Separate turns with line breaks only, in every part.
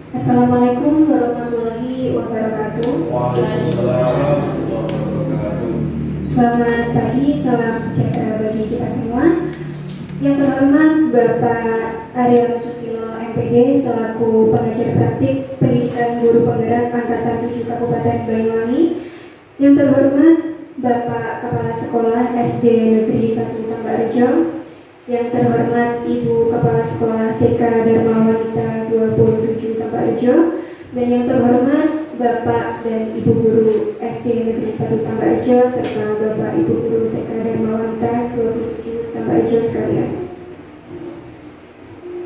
Assalamualaikum warahmatullahi wabarakatuh.
Waalaikumsalam warahmatullahi wabarakatuh.
Selamat pagi, salam sejahtera bagi kita semua. Yang terhormat Bapak Aryono Susilo MPD selaku pengajar praktik pendidikan guru penggerak angkatan 7 Kabupaten Banyuwangi. Yang terhormat Bapak Kepala Sekolah SD Negeri 1 Tambarejo. Yang terhormat Ibu Kepala Sekolah TK Dharma Wanita 27 Tambarejo. Dan yang terhormat Bapak dan Ibu Guru SD Negeri 1 Tambarejo serta Bapak Ibu Guru TK Dharma Wanita 27 Tambarejo sekalian.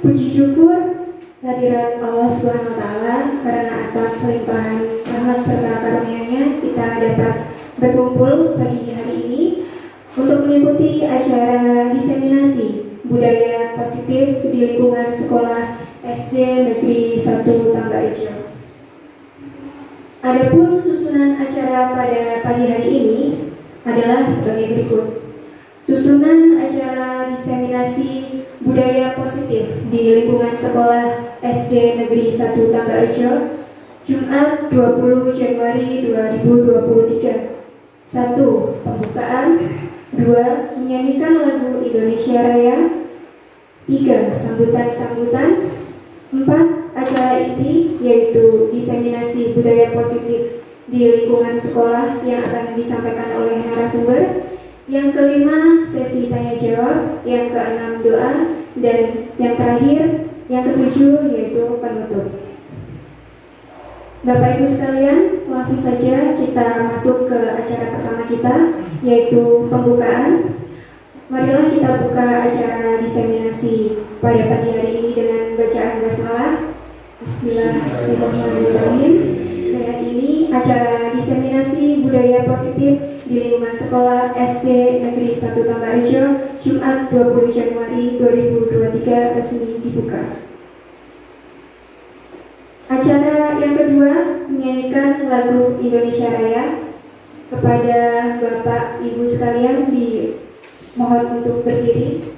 Puji syukur kehadirat Allah SWT karena atas limpahan rahmat serta karunia-Nya kita dapat berkumpul pagi hari ini untuk mengikuti acara diseminasi budaya positif di lingkungan sekolah SD Negeri 1 Tambarejo. Adapun susunan acara pada pagi hari ini adalah sebagai berikut. Susunan acara diseminasi budaya positif di lingkungan sekolah SD Negeri 1 Tambarejo Jumat 20 Januari 2023. 1. Pembukaan. 2. Menyanyikan lagu Indonesia Raya. 3. Sambutan-sambutan. 4. Acara inti yaitu diseminasi budaya positif di lingkungan sekolah yang akan disampaikan oleh narasumber. Yang kelima, sesi tanya jawab. Yang keenam, doa. Dan yang terakhir, yang ketujuh yaitu penutup. Bapak Ibu sekalian, langsung saja kita masuk ke acara pertama kita, yaitu pembukaan. Marilah kita buka acara diseminasi pada pagi hari ini dengan bacaan basmalah. Bismillahirrahmanirrahim. Dengan ini acara diseminasi budaya positif di lingkungan sekolah SD Negeri 1 Tambarejo Jumat 20 Januari 2023 resmi dibuka. Acara yang kedua menyanyikan lagu Indonesia Raya. Kepada Bapak Ibu sekalian dimohon untuk berdiri.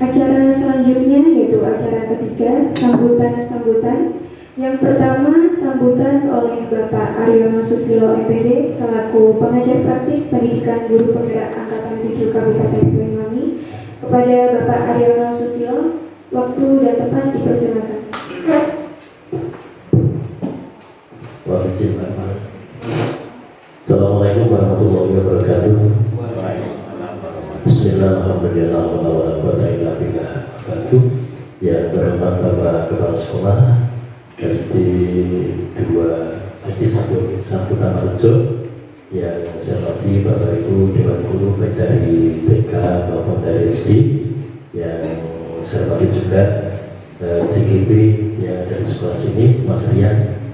Acara selanjutnya yaitu acara ketiga, sambutan-sambutan. Yang pertama, sambutan oleh Bapak Aryono Susilo MPD selaku pengajar praktik pendidikan guru penggerak angkatan 7 Kabupaten Banyuwangi. Kepada Bapak Aryono Susilo, waktu dan tempat dipersilakan.
Assalamualaikum warahmatullahi wabarakatuh. Bismillahirrahmanirrahim. Yang terhormat Bapak Kepala Sekolah SD 1 Tambarejo, yang saya hormati Bapak Ibu Dewan Guru baik dari TK maupun dari SD, yang saya hormati juga CGP yang dari sekolah sini, Mas Rian.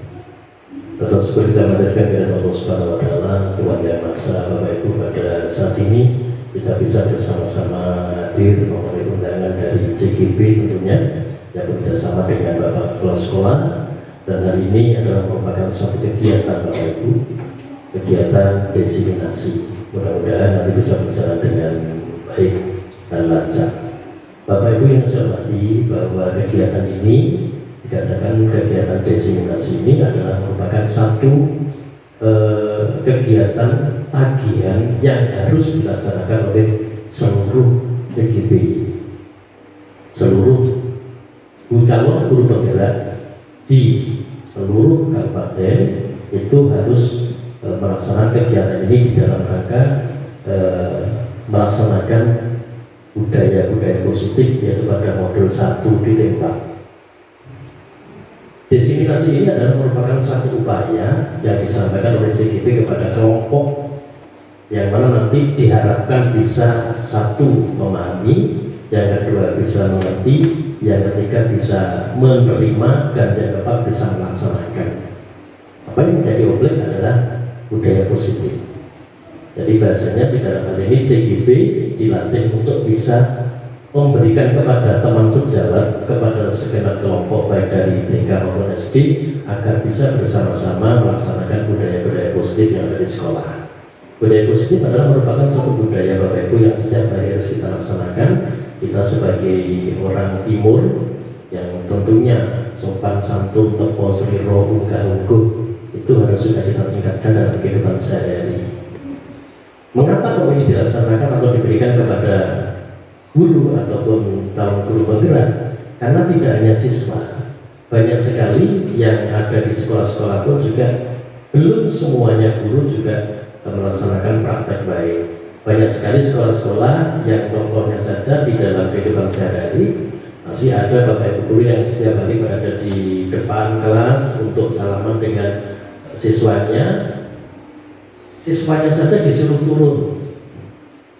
Rasa syukur kita mengajarkan kepada Allah Subhanahu Wa Taala, Tuhan Yang Maha Esa. Bapak Ibu, pada saat ini kita bisa bersama-sama hadir memenuhi undangan dari CGP tentunya yang bekerjasama dengan Bapak Kepala Sekolah, dan hari ini adalah merupakan suatu kegiatan Bapak Ibu, kegiatan diseminasi. Mudah-mudahan nanti bisa berjalan dengan baik dan lancar. Bapak Ibu yang saya hormati, bahwa kegiatan ini dikatakan kegiatan diseminasi ini adalah merupakan satu kegiatan tagihan yang harus dilaksanakan oleh seluruh CGP, seluruh calon guru penggerak di seluruh kabupaten itu harus melaksanakan kegiatan ini di dalam rangka melaksanakan budaya-budaya positif, yaitu pada modul 1 ditembak. Diseminasi ini adalah merupakan satu upaya yang disampaikan oleh CGP kepada kelompok yang mana nanti diharapkan bisa satu memahami, yang kedua bisa mengerti, yang ketiga bisa menerima, dan yang keempat bisa melaksanakan. Apa yang menjadi objek adalah budaya positif. Jadi bahasanya di dalam hal ini CGP dilatih untuk bisa memberikan kepada teman sejawat, kepada segenap kelompok baik dari TK maupun SD, agar bisa bersama-sama melaksanakan budaya-budaya positif yang ada di sekolah. Budaya positif adalah merupakan suatu budaya Bapak Ibu yang setiap hari harus kita laksanakan. Kita sebagai orang timur yang tentunya sopan santun, tepo seliro, unggah-ungguh itu harus sudah kita tingkatkan dalam kehidupan sehari-hari. Mengapa kalau ini dilaksanakan atau diberikan kepada guru ataupun calon guru penggerak? Karena tidak hanya siswa, banyak sekali yang ada di sekolah-sekolah pun juga belum semuanya guru juga melaksanakan praktek baik. Banyak sekali sekolah-sekolah yang contohnya saja di dalam kehidupan sehari-hari masih ada Bapak Ibu guru yang setiap hari berada di depan kelas untuk salaman dengan siswanya. Siswanya saja disuruh turun.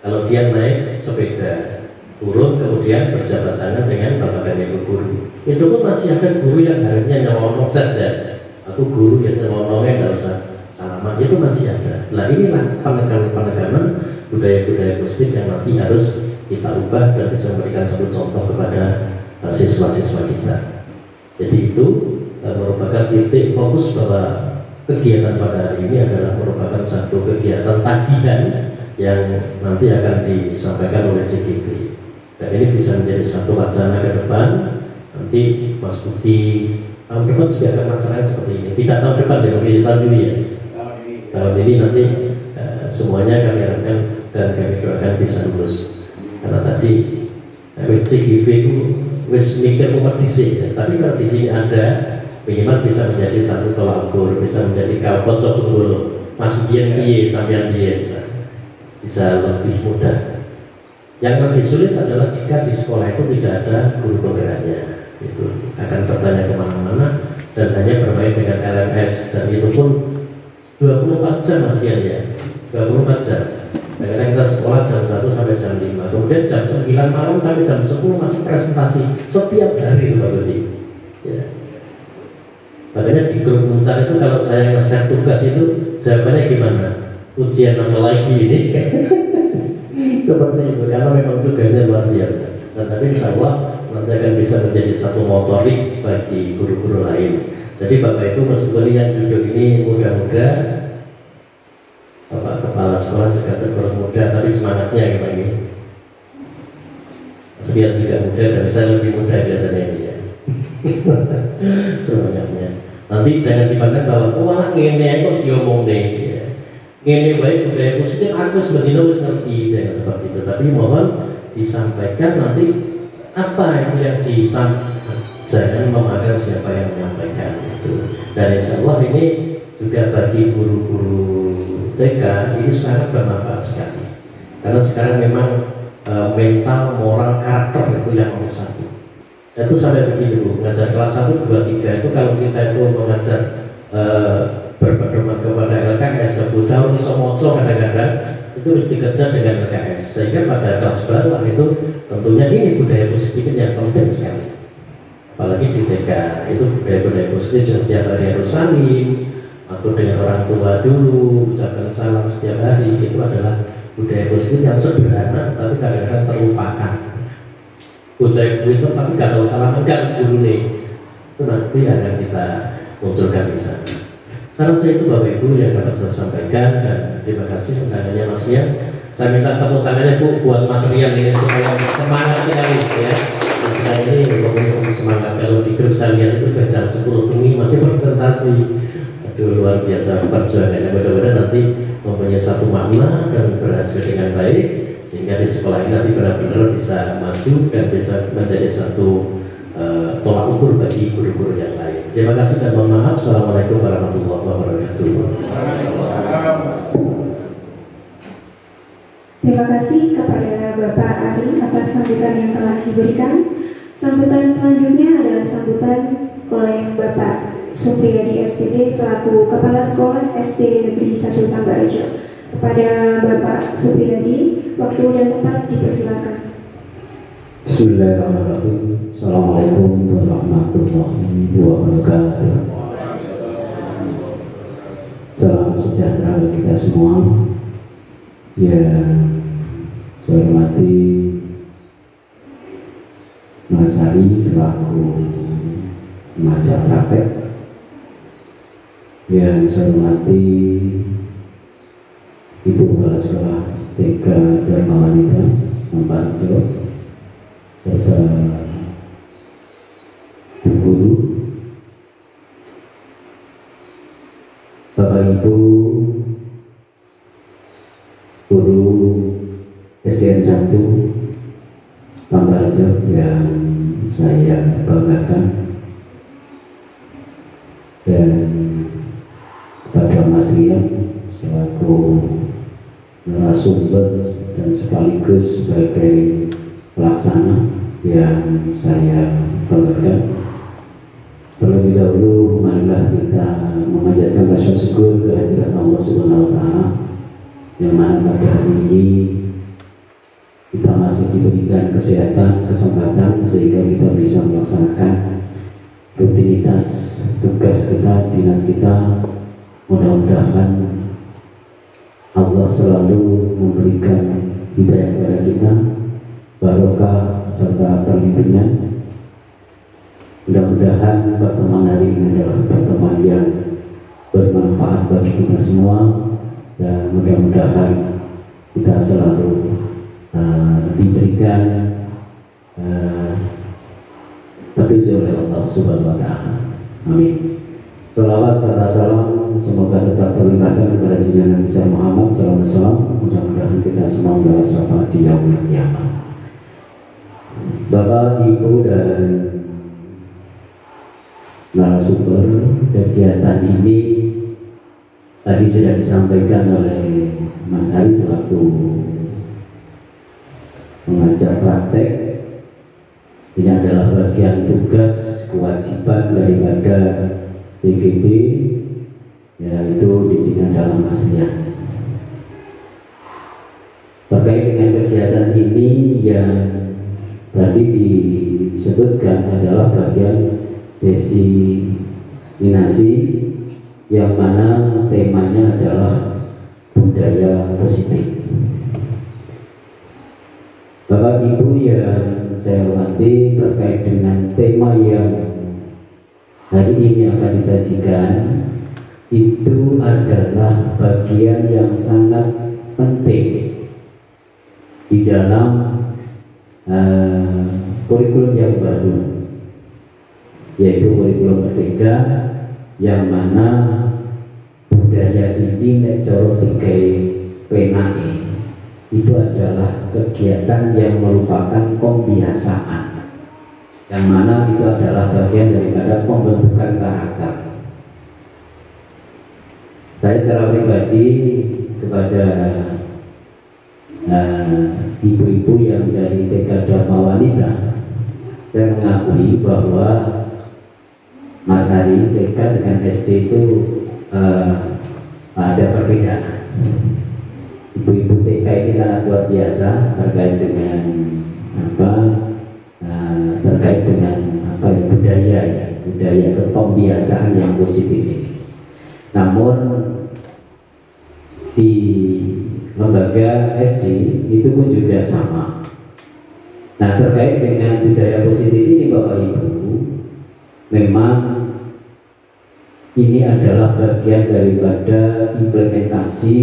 Kalau dia naik sepeda, turun kemudian berjabat tangan dengan Bapak dan Ibu guru. Itu pun masih ada guru yang harusnya nyelonong saja. Aku guru ya nyelonongnya nggak usah salaman. Itu masih ada. Nah inilah penekanan budaya-budaya positif yang nanti harus kita ubah dan bisa memberikan satu contoh kepada siswa-siswa kita. Jadi itu merupakan titik fokus bahwa kegiatan pada hari ini adalah merupakan satu kegiatan tagihan yang nanti akan disampaikan oleh CGP. Dan ini bisa menjadi satu wacana ke depan. Nanti Mas Budi tahun depan juga akan melaksanakan seperti ini. Tidak tahun depan, tahun ini ya. Tahun ini nanti semuanya kami harapkan dan kami doakan bisa lulus. Karena tadi CGP itu wis mikir umat disini. Tapi kalau di sini ada, minimal bisa menjadi satu tolak ukur, bisa menjadi kalpot cok dulu. Mas biyen piye sampean piye, bisa lebih mudah. Yang lebih sulit adalah jika di sekolah itu tidak ada guru penggeraknya, itu akan bertanya kemana-mana dan hanya bermain dengan LMS, dan itu pun 24 jam Mas Dian ya, 24 jam. Kadang kita sekolah jam 1 sampai jam 5, kemudian jam 9 malam sampai jam 10 masih presentasi setiap hari Mbak Budi. Ya. Makanya di grup Muncar itu kalau saya nge-share tugas itu jawabannya gimana? Ujian apa lagi ini? Seperti itu, karena memang tugasnya luar biasa. Dan tapi insya Allah nanti akan bisa menjadi satu motorik bagi guru-guru lain. Jadi Bapak Ibu meskipun yang duduk ini muda-muda, Bapak Kepala Sekolah juga tergolong muda, tapi semangatnya gimana? Sebiar juga muda dan saya lebih muda kelihatannya ini ya. Semangatnya. Nanti jangan dipandang bahwa wah ngene kok diomong deh. Ngene baik budaya positif aku sebetulnya harus ngerti, jangan seperti itu. Tapi mohon disampaikan nanti apa itu yang disampaikan, jangan memakan siapa yang menyampaikan itu. Dan insya Allah ini juga bagi guru-guru TK ini sangat bermanfaat sekali. Karena sekarang memang mental, moral, karakter itu yang nomor satu. Saya tuh sampai begini Bu, mengajar kelas 1, 2, 3 itu kalau kita itu mengajar berpedoman kepada LKS, ya bocah bisa moco kadang-kadang itu harus dikejar dengan LKS. Sehingga pada kelas bawah itu tentunya ini budaya positif yang penting sekali. Apalagi di TK itu budaya-budaya positif yang setiap hari harus saling atau dengan orang tua dulu, ucapkan salam setiap hari, itu adalah budaya positif yang sederhana tapi kadang-kadang terlupakan. Bocah itu tapi gak tahu salam enggak dulu nih, itu nanti akan kita munculkan di sana. Saran saya itu Bapak Ibu yang dapat saya sampaikan, dan terima kasih undangannya Mas Rian. Saya minta tepuk tangannya Bu buat Mas Rian ini supaya semangat sekali ya. Nah ini pokoknya sama semangat. Kalau di grup saya lihat itu jam 10 pagi masih presentasi. Aduh luar biasa perjuangannya. Mudah-mudahan nanti mempunyai satu makna dan berhasil dengan baik, sehingga di sekolah ini nanti benar-benar bisa maju dan bisa menjadi satu tolak ukur bagi guru-guru yang lain. Terima kasih dan mohon maaf. Assalamualaikum warahmatullahi wabarakatuh.
Terima kasih kepada Bapak Ari atas sambutan yang telah diberikan. Sambutan selanjutnya adalah sambutan oleh Bapak Supriyadi SPD selaku Kepala Sekolah SD Negeri 1 Tambarajo. Kepada Bapak Supriyadi, waktu dan tempat dipersilakan.
Bismillahirrahmanirrahim. Assalamualaikum warahmatullahi wabarakatuh. Salam sejahtera bagi kita semua. Yang saya hormati Mas Ari selaku pengajar praktek, yang saya hormati Ibu Kepala Sekolah TK Dharma Wanita Mampang Jawa, serta Bu Guru, Bapak Ibu guru SDN 1 Tambaraja yang saya banggakan, dan kepada Mas Rian selaku narasumber dan sekaligus sebagai pelaksana yang saya banggakan. Terlebih dahulu marilah kita memanjatkan rasa syukur kehadirat Allah Subhanahu wa Ta'ala, yang mana pada hari ini kita masih diberikan kesehatan, kesempatan sehingga kita bisa melaksanakan rutinitas tugas kita, dinas kita. Mudah-mudahan Allah selalu memberikan hidayah kepada kita, barokah serta perlindungan. Mudah-mudahan pertemuan hari ini adalah pertemuan yang bermanfaat bagi kita semua, dan mudah-mudahan kita selalu diberikan petunjuk oleh Allah Subhanahu wa Ta'ala. Amin. Salawat serta salam semoga tetap terlimpahkan kepada junjungan besar Muhammad sallallahu alaihi wasallam. Mudah-mudahan kita semua mendapat syafaat di yaumil qiyamah. Bapak, Ibu, dan narasumber, kegiatan ini tadi sudah disampaikan oleh Mas Ari selaku pengajar praktek. Ini adalah bagian tugas kewajiban daripada TGB, yaitu di sini adalah Mas Rian. Terkait dengan kegiatan ini yang tadi disebutkan adalah bagian desiminasi, yang mana temanya adalah budaya positif. Bapak Ibu yang saya hormati, terkait dengan tema yang hari ini akan disajikan, itu adalah bagian yang sangat penting di dalam kurikulum yang baru, yaitu kurikulum Merdeka, yang mana budaya ini nek cara digawe penake itu adalah kegiatan yang merupakan pembiasaan, yang mana itu adalah bagian daripada pembentukan karakter. Saya secara pribadi kepada ibu-ibu yang dari TK Dharma Wanita, saya mengakui bahwa Mas Ari TK dengan SD itu ada perbedaan. Ibu-ibu TK ini sangat luar biasa terkait dengan terkait dengan budaya pembiasaan yang positif ini. Namun di lembaga SD itu pun juga sama. Nah, terkait dengan budaya positif ini Bapak Ibu, memang ini adalah bagian daripada implementasi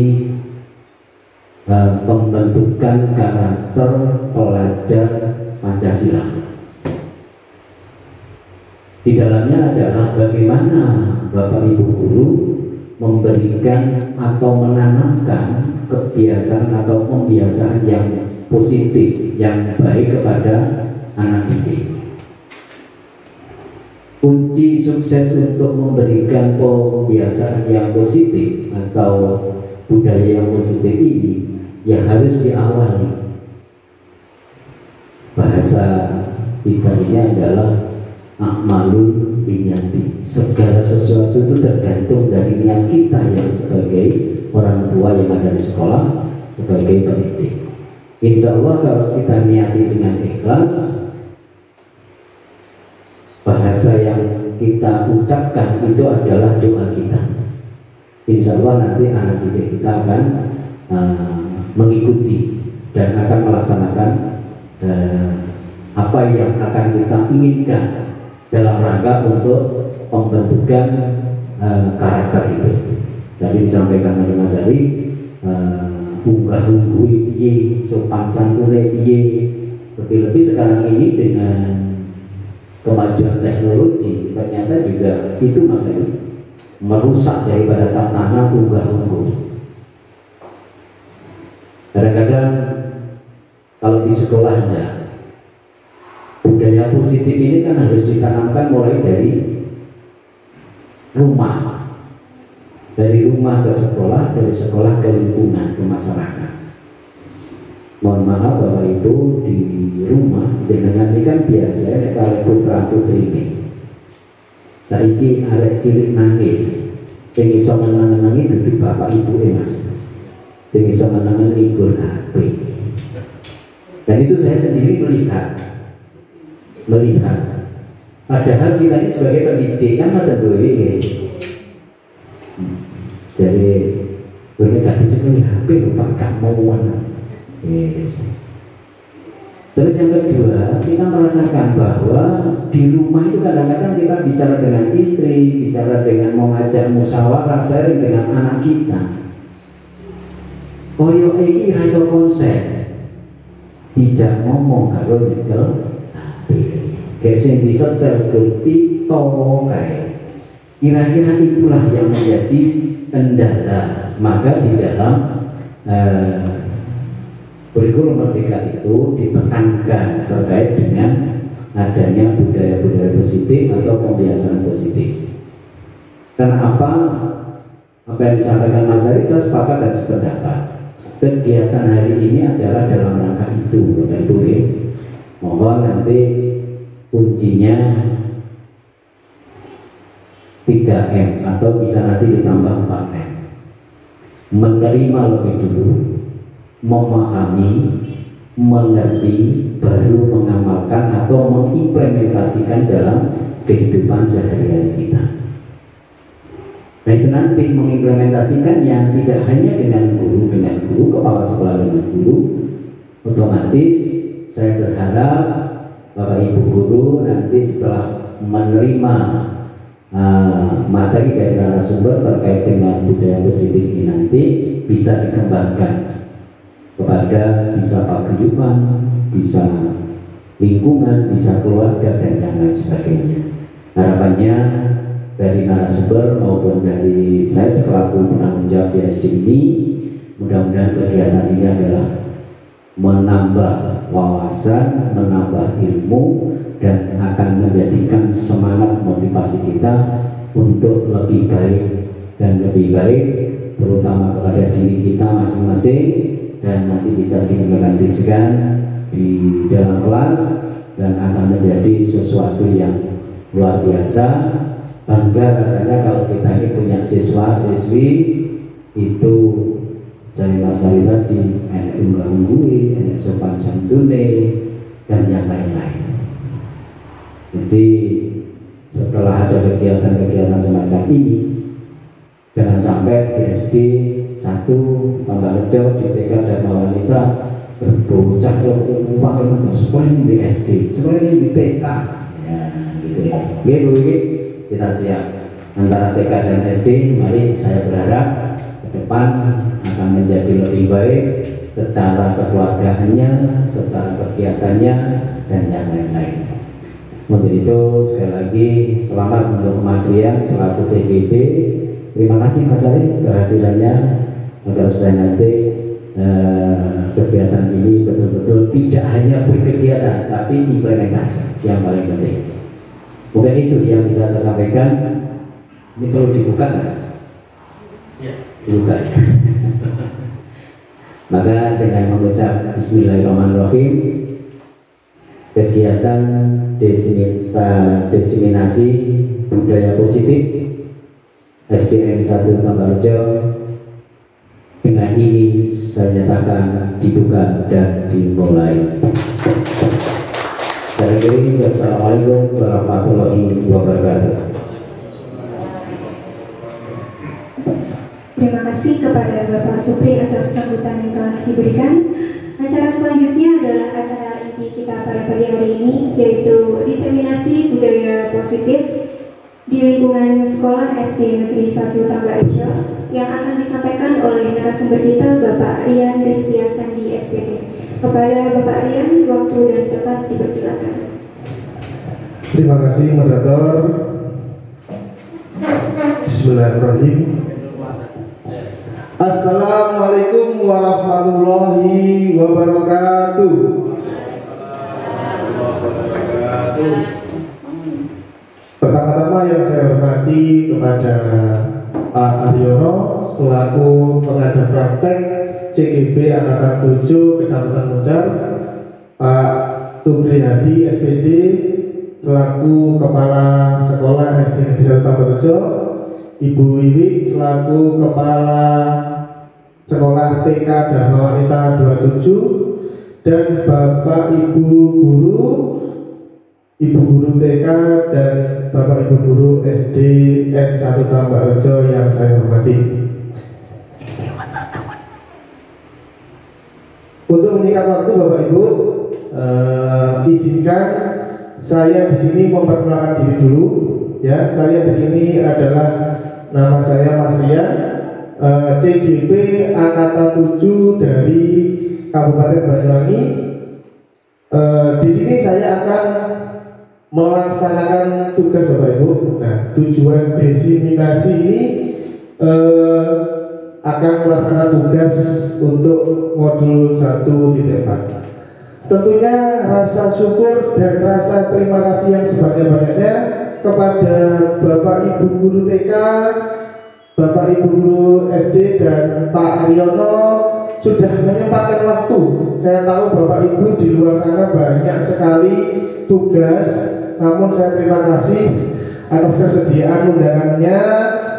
pembentukan karakter pelajar Pancasila. Di dalamnya adalah bagaimana Bapak Ibu guru memberikan atau menanamkan kebiasaan atau pembiasaan yang positif, yang baik kepada anak didik. Kunci sukses untuk memberikan pembiasaan yang positif atau budaya yang positif ini yang harus diawali. Bahasa kita ini adalah a'malun binyati. Segala sesuatu itu tergantung dari niat kita yang sebagai orang tua yang ada di sekolah, sebagai pendidik. Insya Allah kalau kita niati dengan ikhlas, ucapkan itu adalah doa kita. Insya Allah nanti anak didik kita akan mengikuti dan akan melaksanakan apa yang akan kita inginkan dalam rangka untuk pembentukan karakter itu. Tadi disampaikan oleh Mas Ali, unggah-ungguh piye, sopan santune piye. Lebih-lebih sekarang ini dengan kemajuan teknologi ternyata juga itu Mas Ali merusak daripada tatanan unggah-ungguh. Kadang-kadang kalau di sekolahnya budaya positif ini kan harus ditanamkan mulai dari rumah, dari rumah ke sekolah, dari sekolah ke lingkungan, ke masyarakat. Mohon maaf Bapak Ibu, di rumah jenengan ini kan biasanya kalau putra putri ini saiki arek cilik nangis, sing iso menenangi dudu bapak ibu Mas, sing iso menenangi nggur HP. Dan itu saya sendiri melihat padahal kita ini sebagai pendidik kan ada duwe jadi boleh gak dicekali HP lupa gak mau yes. Terus yang kedua, kita merasakan bahwa di rumah itu kadang-kadang kita bicara dengan istri, bicara dengan mengajak musyawarah sharing dengan anak kita. Koyo iki rasa konsep, dijak ngomong karo nyekel HP. Kayak sing disetel kulti towo kae. Kira-kira itulah yang menjadi kendala. Maka di dalam kurikulum Merdeka itu ditekankan terkait dengan adanya budaya-budaya positif atau kebiasaan positif. Karena apa yang disampaikan Mas Ari, saya sepakat dan sependapat. Kegiatan hari ini adalah dalam rangka itu, Bapak Ibu. Mohon nanti kuncinya 3M atau bisa nanti ditambah 4M. Menerima lebih dulu, memahami, mengerti, baru mengamalkan atau mengimplementasikan dalam kehidupan sehari-hari kita. Nah itu nanti mengimplementasikan yang tidak hanya dengan guru, kepala sekolah dengan guru. Otomatis saya berharap Bapak Ibu guru nanti setelah menerima materi dari narasumber terkait dengan budaya positif ini nanti bisa dikembangkan kepada bisa paguyuban, bisa lingkungan, bisa keluarga dan yang lain sebagainya. Harapannya dari narasumber maupun dari saya selaku penanggung jawab di SD ini, mudah-mudahan kegiatan ini adalah menambah wawasan, menambah ilmu, dan akan menjadikan semangat motivasi kita untuk lebih baik dan lebih baik, terutama kepada diri kita masing-masing, dan nanti bisa diimplementasikan di dalam kelas dan akan menjadi sesuatu yang luar biasa. Bangga rasanya kalau kita ini punya siswa-siswi itu dari Mas Ari tadi, enak unggah-ungguhi, enak sopan santune, dan yang lain-lain. Jadi setelah ada kegiatan-kegiatan semacam ini, jangan sampai di SD 1 tambah Rejo, di TK dan wanita berbocah ke uang yang sekolah di SD, sekolah di TK, ya gitu ya. Oke, kita siap antara TK dan SD. Mari saya berharap ke depan akan menjadi lebih baik secara kekeluargaannya, secara kegiatannya, dan yang lain-lain. Untuk itu sekali lagi selamat untuk Mas Rian selaku CGB. Terima kasih Mas Ari kehadirannya, agar supaya nanti kegiatan ini betul-betul tidak hanya berkegiatan tapi implementasi yang paling penting. Mungkin itu yang bisa saya sampaikan. Ini perlu dibuka nggak?
Ya.
Dibuka. Maka dengan mengucap Bismillahirrahmanirrahim, kegiatan diseminasi budaya positif SDN 1 Tambarjo dengan ini saya nyatakan dibuka dan dimulai. Wassalamualaikum warahmatullahi wabarakatuh.
Terima kasih kepada Bapak Supri atas sambutan yang telah diberikan. Acara selanjutnya adalah acara inti kita pada pagi hari ini, yaitu diseminasi budaya positif di lingkungan sekolah SD Negeri 1 Tambarejo yang akan disampaikan oleh narasumber kita Bapak Rian Rizkia Sandi SPD. Kepada Bapak Rian, waktu dan tempat dipersilakan.
Terima kasih moderator. Bismillahirrahmanirrahim. Assalamualaikum warahmatullahi wabarakatuh. Pertama-tama yang saya hormati kepada Pak Aryono selaku pengajar praktek CGB Angkatan 7 Kecamatan Muncar, Pak Tugri Hadi SPD selaku Kepala Sekolah SD Negeri 1 Tambarejo, Ibu Wiwi selaku Kepala Sekolah TK Dharma Wanita 27, dan Bapak Ibu Guru TK dan Bapak Ibu Guru SD N1 Tambarejo yang saya hormati. Untuk menyingkat waktu Bapak Ibu, izinkan saya di sini memperkenalkan diri dulu. Ya, saya di sini adalah nama saya Mas Rian, CGP Angkatan 7 dari Kabupaten Banyuwangi. Di sini saya akan melaksanakan tugas Bapak Ibu. Nah, tujuan diseminasi ini akan melaksanakan tugas untuk modul 1.4. Tentunya rasa syukur dan rasa terima kasih yang sebanyak-banyaknya kepada Bapak Ibu Guru TK, Bapak Ibu Guru SD dan Pak Aryono sudah menyempatkan waktu. Saya tahu Bapak Ibu di luar sana banyak sekali tugas, namun saya terima kasih atas kesediaan undangannya.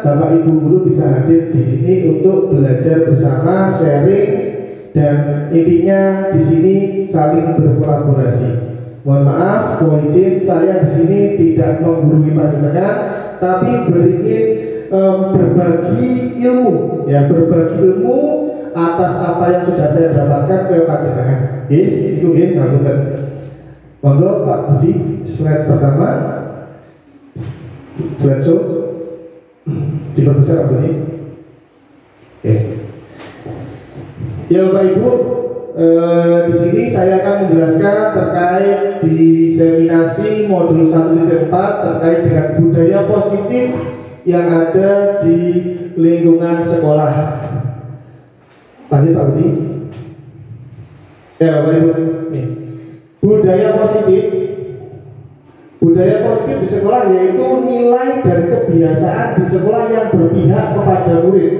Bapak Ibu Guru bisa hadir di sini untuk belajar bersama, sharing, dan intinya di sini saling berkolaborasi. Mohon maaf, mohon izin saya di sini tidak menggurui panjenengan, tapi beringin berbagi ilmu, ya berbagi ilmu atas apa yang sudah saya dapatkan ke panjenengan. Itu ngapunten. Monggo Pak Budi, slide pertama, slide show, diperbesar Pak Budi. Oke. Ya Bapak Ibu, di sini saya akan menjelaskan terkait diseminasi modul 1.4 terkait dengan budaya positif yang ada di lingkungan sekolah. Lanjut Pak Budi. Ya Bapak Ibu, nih. Budaya positif di sekolah yaitu nilai dan kebiasaan di sekolah yang berpihak kepada murid.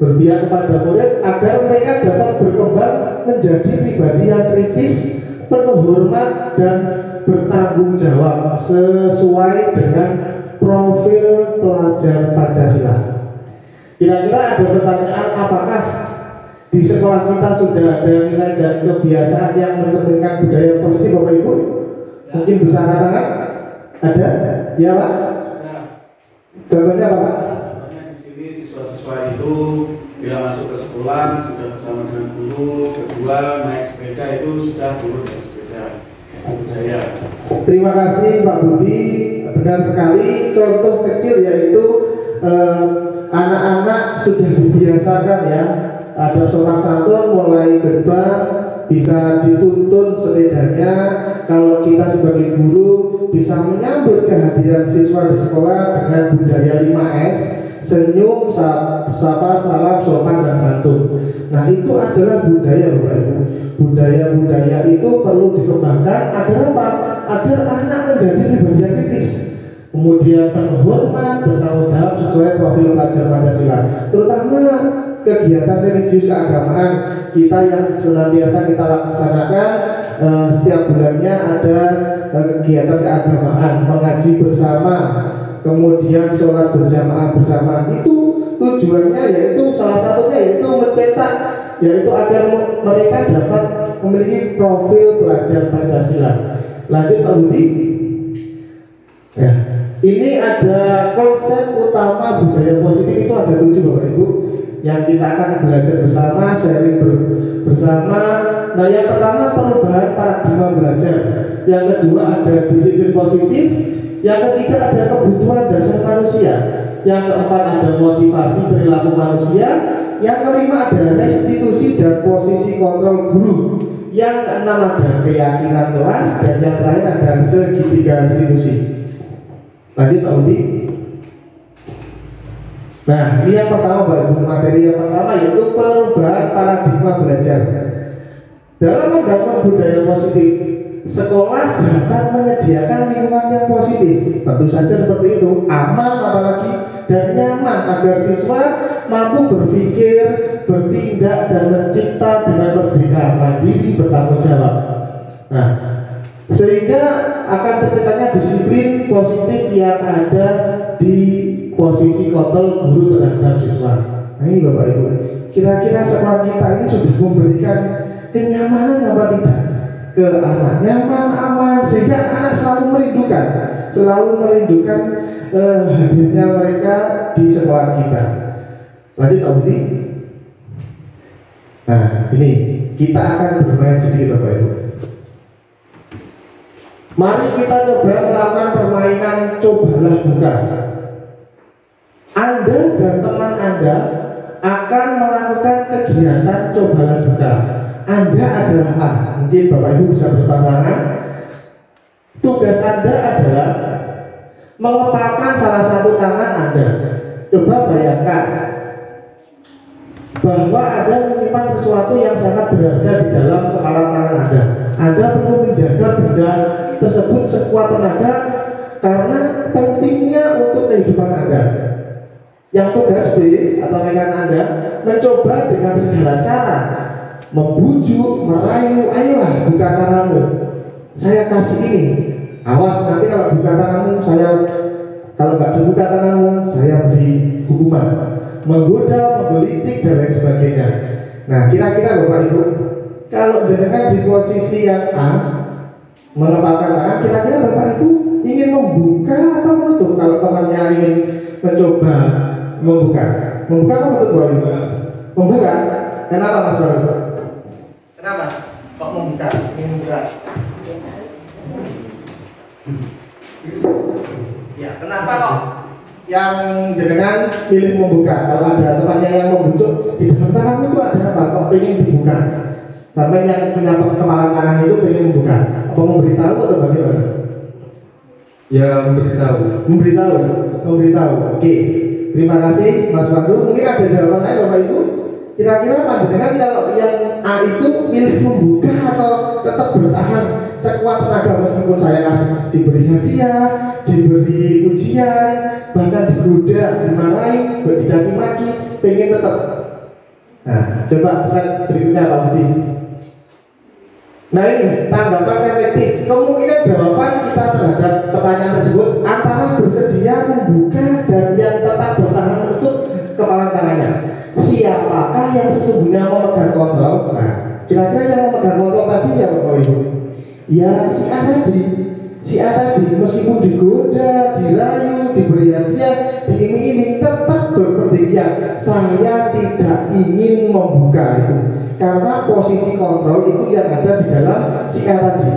Berpihak kepada murid agar mereka dapat berkembang menjadi pribadi yang kritis, penuh hormat dan bertanggung jawab sesuai dengan profil pelajar Pancasila. Kira-kira ada pertanyaan, apakah di sekolah kita sudah ada nilai dan kebiasaan yang mencerminkan budaya positif Bapak Ibu? Mungkin bisa angkat tangan? Ada? Ya Pak? Contohnya apa Pak?
Siswa itu bila masuk ke sekolah sudah bersama dengan guru, kedua naik sepeda itu sudah guru naik sepeda, budaya.
Terima kasih Pak Budi, benar sekali. Contoh kecil yaitu anak-anak sudah dibiasakan ya, ada sopan santun mulai gerbang, bisa dituntun sepedanya. Kalau kita sebagai guru bisa menyambut kehadiran siswa di sekolah dengan budaya 5S, senyum, sapa, salam, sopan, dan santun. Nah itu adalah budaya Bapak Ibu. Budaya-budaya itu perlu dikembangkan agar apa? Agar anak menjadi pribadi yang kritis, kemudian penuh hormat, bertanggung jawab sesuai profil pelajar Pancasila. Terutama kegiatan religius keagamaan kita yang senantiasa kita laksanakan setiap bulannya ada kegiatan keagamaan, mengaji bersama, kemudian sholat berjamaah bersama. Itu tujuannya yaitu salah satunya yaitu mencetak, yaitu agar mereka dapat memiliki profil pelajar Pancasila. Lanjut Pak Budi. Ya, ini ada konsep utama budaya positif itu ada 7 Bapak Ibu. yang kita akan belajar bersama, sharing bersama. Nah, yang pertama perubahan paradigma belajar, yang kedua ada disiplin positif, yang ketiga ada kebutuhan dasar manusia, yang keempat ada motivasi perilaku manusia, yang kelima ada restitusi dan posisi kontrol guru, yang keenam ada keyakinan kelas, dan yang terakhir ada segitiga restitusi. Lanjut Pak Budi. Nah, ini yang pertama Pak Ibu, materi yang pertama yaitu perubahan paradigma belajar. Dalam membangun budaya positif, sekolah dapat menyediakan lingkungan yang positif, tentu saja seperti itu, aman apalagi dan nyaman agar siswa mampu berpikir, bertindak dan mencipta dengan merdeka, mandiri, bertanggung jawab. Nah, sehingga akan terciptanya disiplin positif yang ada di posisi kontrol guru terhadap siswa. Nah, ini Bapak Ibu, kira-kira sekolah kita ini sudah memberikan kenyamanan apa tidak ke anak, nyaman, aman, sehingga anak selalu merindukan hadirnya mereka di sekolah kita. Lanjut Pak Budi. Nah, ini kita akan bermain sedikit Bapak Ibu. Mari kita coba melakukan permainan cobalah buka. Anda dan teman Anda akan melakukan kegiatan cobalah buka. Anda adalah A, mungkin Bapak Ibu bisa berpasangan. Tugas Anda adalah mengepalkan salah satu tangan Anda. Coba bayangkan bahwa Anda menyimpan sesuatu yang sangat berharga di dalam kepala tangan Anda. Anda perlu menjaga benda tersebut sekuat tenaga karena pentingnya untuk kehidupan Anda. Yang tugas B atau rekan Anda mencoba dengan segala cara membujuk, merayu, ayolah buka tanganmu, saya kasih ini, awas nanti kalau buka tanganmu kalau nggak dibuka tanganmu saya beri hukuman, menggoda, menggelitik dan lain sebagainya. Nah, kira-kira Bapak Ibu, kalau jenengan di posisi yang A mengepalkan tangan, kira-kira Bapak Ibu ingin membuka atau menutup? Kalau temannya ingin mencoba membuka apa menutup Bapak Ibu? Membuka. Kenapa Mas Baru? Kenapa? Kok membuka? Ingin membuka? Ya, kenapa kok yang jenengan pilih membuka? Kalau ada temannya yang membujuk di dalam tangan itu ada apa? Kok ingin dibuka? Sampai yang punya kepala tangan itu ingin membuka? Apa memberitahu atau bagaimana?
Ya, memberitahu. Oke,
terima kasih Mas Pandu. Mungkin ada jawaban lain Bapak Ibu? Kira-kira panjenengan kalau yang A itu milih membuka atau tetap bertahan sekuat tenaga meskipun saya diberi hadiah, diberi ujian, bahkan digoda, dimarahi, dicaci maki, pengen tetap. Nah, coba slide berikutnya Pak Budi. Nah, ini tanggapan reflektif. Kemungkinan jawaban kita terhadap pertanyaan tersebut antara bersedia membuka dan yang tetap bertahan menutup kepala tangannya. Siapakah yang sesungguhnya memegang kontrol? Nah, kira-kira yang memegang kontrol tadi siapa Bapak Ibu? Ya, si A tadi meskipun digoda, dirayu, diberi hadiah, diiming-iming, tetap berpendirian. Saya tidak ingin membuka itu karena posisi kontrol itu yang ada di dalam si A tadi.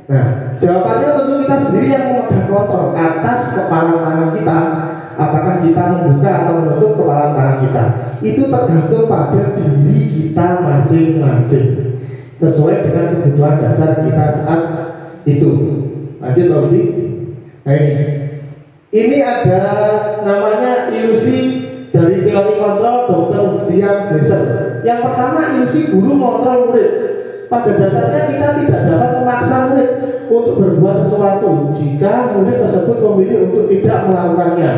Nah, jawabannya tentu kita sendiri yang memegang kontrol atas kepala tangan kita. Apakah kita membuka atau menutup kepala tangan kita? Itu tergantung pada diri kita masing-masing, sesuai dengan kebutuhan dasar kita saat itu. Lanjut Pak Budi. Nah, ini ada namanya ilusi dari teori kontrol Dr. William Glasser. Yang pertama, ilusi guru mengontrol murid. Pada dasarnya kita tidak dapat memaksa murid untuk berbuat sesuatu jika murid tersebut memilih untuk tidak melakukannya.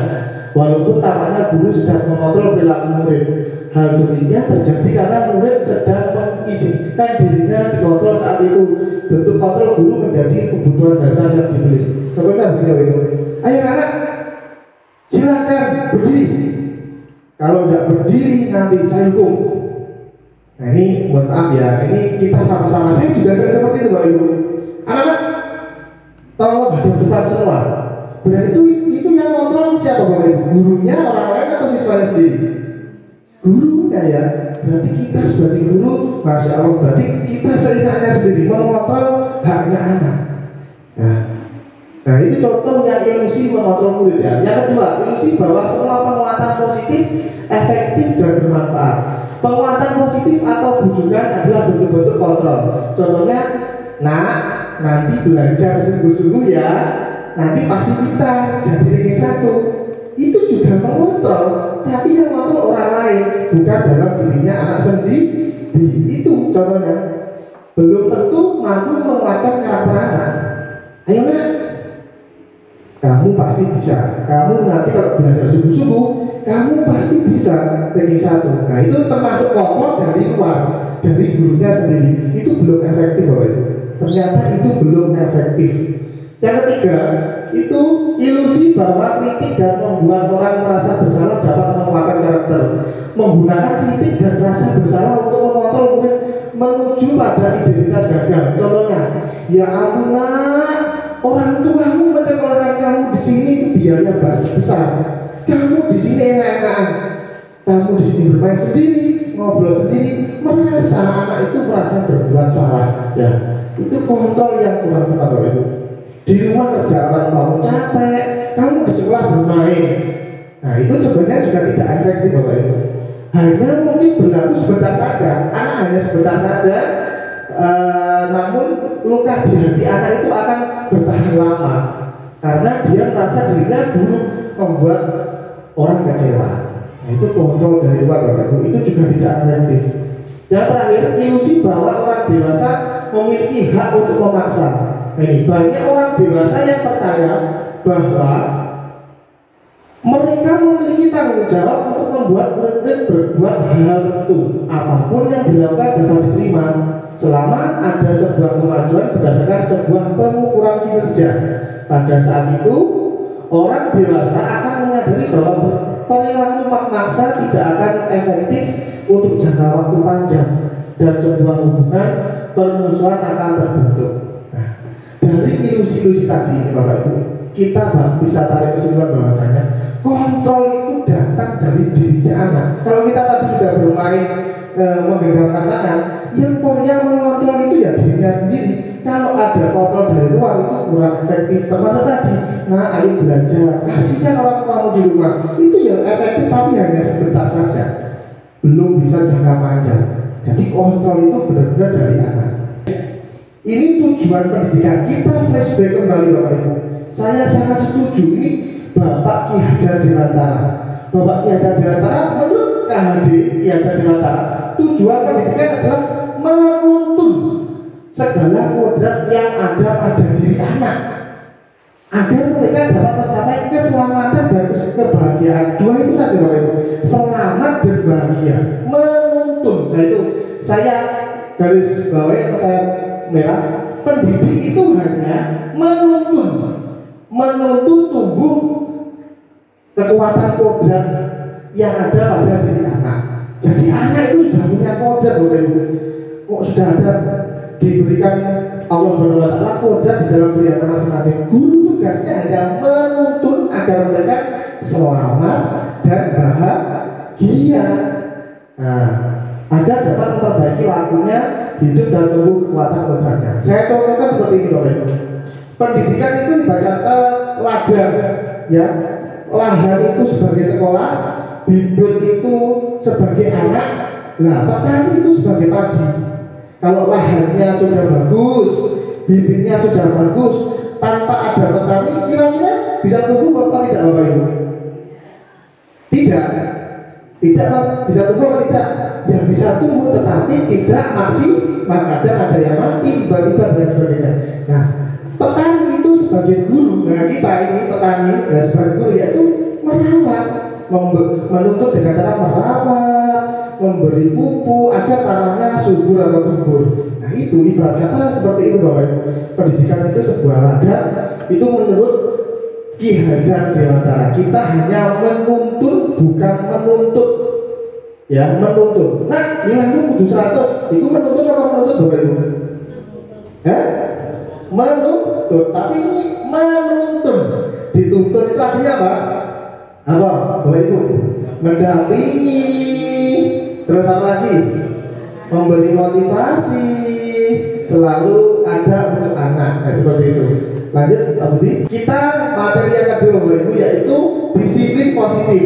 Walaupun tampaknya guru sedang mengontrol perilaku murid. Hal demikian terjadi karena murid sedang mengizinkan dirinya dikontrol saat itu. Bentuk kontrol guru menjadi kebutuhan dasar yang dipilih. Contohnya begini itu. Ayo anak, silakan berdiri. Kalau tidak berdiri nanti saya hukum. Nah, ini mohon maaf ya, ini kita sama-sama. Saya juga sering seperti itu Bapak Ibu. Anak-anak, tolong hadap depan semua. Berarti itu yang kontrol siapa Bapak Ibu? Gurunya, orang lain atau siswanya sendiri? gurunya ya. Berarti kita sebagai guru, Masya Allah, berarti kita seenaknya sendiri mengontrol haknya anak. Nah itu contoh yang ilusi mengontrol murid ya. Yang kedua, ilusi bahwa semua penguatan positif efektif dan bermanfaat. Penguatan positif atau bujukan adalah bentuk-bentuk kontrol. Contohnya, nanti belajar sungguh-sungguh ya, nanti pasti pintar, jadi ranking 1. Itu juga mengontrol, tapi yang mengontrol orang lain, bukan dalam dirinya anak sendiri. Itu contohnya. Belum tentu mampu menguatkan karakter anak. Ayo nak, kamu pasti bisa. Kamu nanti kalau belajar sungguh-sungguh, kamu pasti bisa ranking 1. Nah itu termasuk kontrol dari luar, dari gurunya sendiri. Itu belum efektif Bapak Ibu. Ternyata itu belum efektif. Yang ketiga, itu ilusi bahwa kritik dan membuat orang merasa bersalah dapat menguatkan karakter. Menggunakan kritik dan rasa bersalah untuk mengontrol murid menuju pada identitas gagal. Contohnya, ya ampun nak, orang tuamu menyekolahkan kamu di sini itu biaya besar. Kamu di sini enak-enakan. Kamu di sini bermain sendiri, ngobrol sendiri, merasa anak itu merasa berbuat salah. Ya, itu kontrol yang kurang tepat Bapak Ibu. Di rumah kerja orang kamu capek, kamu di sekolah bermain. Nah itu sebenarnya juga tidak efektif Bapak Ibu. Hanya mungkin berlaku sebentar saja, anak hanya sebentar saja, namun luka di hati anak itu akan bertahan lama karena dia merasa dirinya buruk, membuat orang kecewa. Nah itu kontrol dari luar Bapak Ibu, itu juga tidak efektif. Yang terakhir, ilusi bahwa orang dewasa memiliki hak untuk memaksa. Ini banyak orang dewasa yang percaya bahwa mereka memiliki tanggung jawab untuk membuat murid-murid berbuat hal tertentu. Apapun yang dilakukan dapat diterima selama ada sebuah kemajuan berdasarkan sebuah pengukuran kinerja. Pada saat itu, orang dewasa akan menyadari bahwa perilaku memaksa tidak akan efektif untuk jangka waktu panjang dan sebuah hubungan permusuhan akan terbentuk. Dari ilusi-ilusi tadi Bapak Ibu, kita bisa tarik kesimpulan bahwasanya kontrol itu datang dari dirinya anak. Kalau kita tadi sudah bermain menggenggamkan tangan, yang mengontrol itu ya dirinya sendiri. Kalau ada kontrol dari luar itu kurang efektif. Termasuk tadi, ayo belajar, kasihkan orang tuamu di rumah. Itu ya efektif tapi hanya sebentar saja, belum bisa jangka panjang. Jadi kontrol itu benar-benar dari anak. Ini tujuan pendidikan. Kita flashback kembali Bapak Ibu. Saya sangat setuju. Ini Bapak Ki Hajar Dewantara. Bapak Ki Hajar Dewantara menurut KHD Ki Hajar Dewantara, tujuan pendidikan adalah menuntun segala kodrat yang ada pada diri anak agar mereka dapat mencapai keselamatan dan kebahagiaan. Dua itu saja Bapak Ibu. Selamat dan bahagia. Menuntun. Nah itu saya garis bawahi atau saya merah, pendidik itu hanya menuntun tumbuh kekuatan kodrat yang ada pada diri anak. Jadi anak itu sudah punya kodrat Bapak Ibu. Kok sudah ada diberikan Allah SWT kodrat di dalam diri anak masing-masing. Guru tugasnya hanya menuntun agar mereka selamat dan bahagia. Agar dapat memperbaiki lakunya, hidup dan tumbuh kekuatan kodratnya. Saya contohkan seperti ini Bapak Ibu. Pendidikan itu dibaca ladang, ya. Lahan itu sebagai sekolah, bibit itu sebagai anak, petani itu sebagai padi. Kalau lahannya sudah bagus, bibitnya sudah bagus, tanpa ada petani, kira-kira bisa tumbuh apa tidak Bapak Ibu? Tidak bisa tumbuh atau tidak? Ya bisa tumbuh tetapi tidak kadang ada yang mati tiba-tiba dan sebagainya. Nah petani itu sebagai guru, nah kita ini petani sebagai guru yaitu merawat, menuntut dengan cara merawat, memberi pupuk agar tanahnya subur atau gembur. Nah itu ibarat kata seperti itu Bapak Ibu. Pendidikan itu sebuah ladang. Itu menurut Ki Hajar Dewantara. Kita hanya menuntun bukan menuntut. Ya, menuntun. Nah, nilaimu kudu 100. Itu menuntun apa menuntut Bapak Ibu? Menuntut. Tapi ini menuntun. Dituntun itu artinya apa? Apa Bapak Ibu? Mendampingi, terus apa lagi? Memberi motivasi, selalu ada untuk anak. Nah, seperti itu. Lanjut, Pak Budi. Kita materi yang kedua Bapak Ibu yaitu disiplin positif.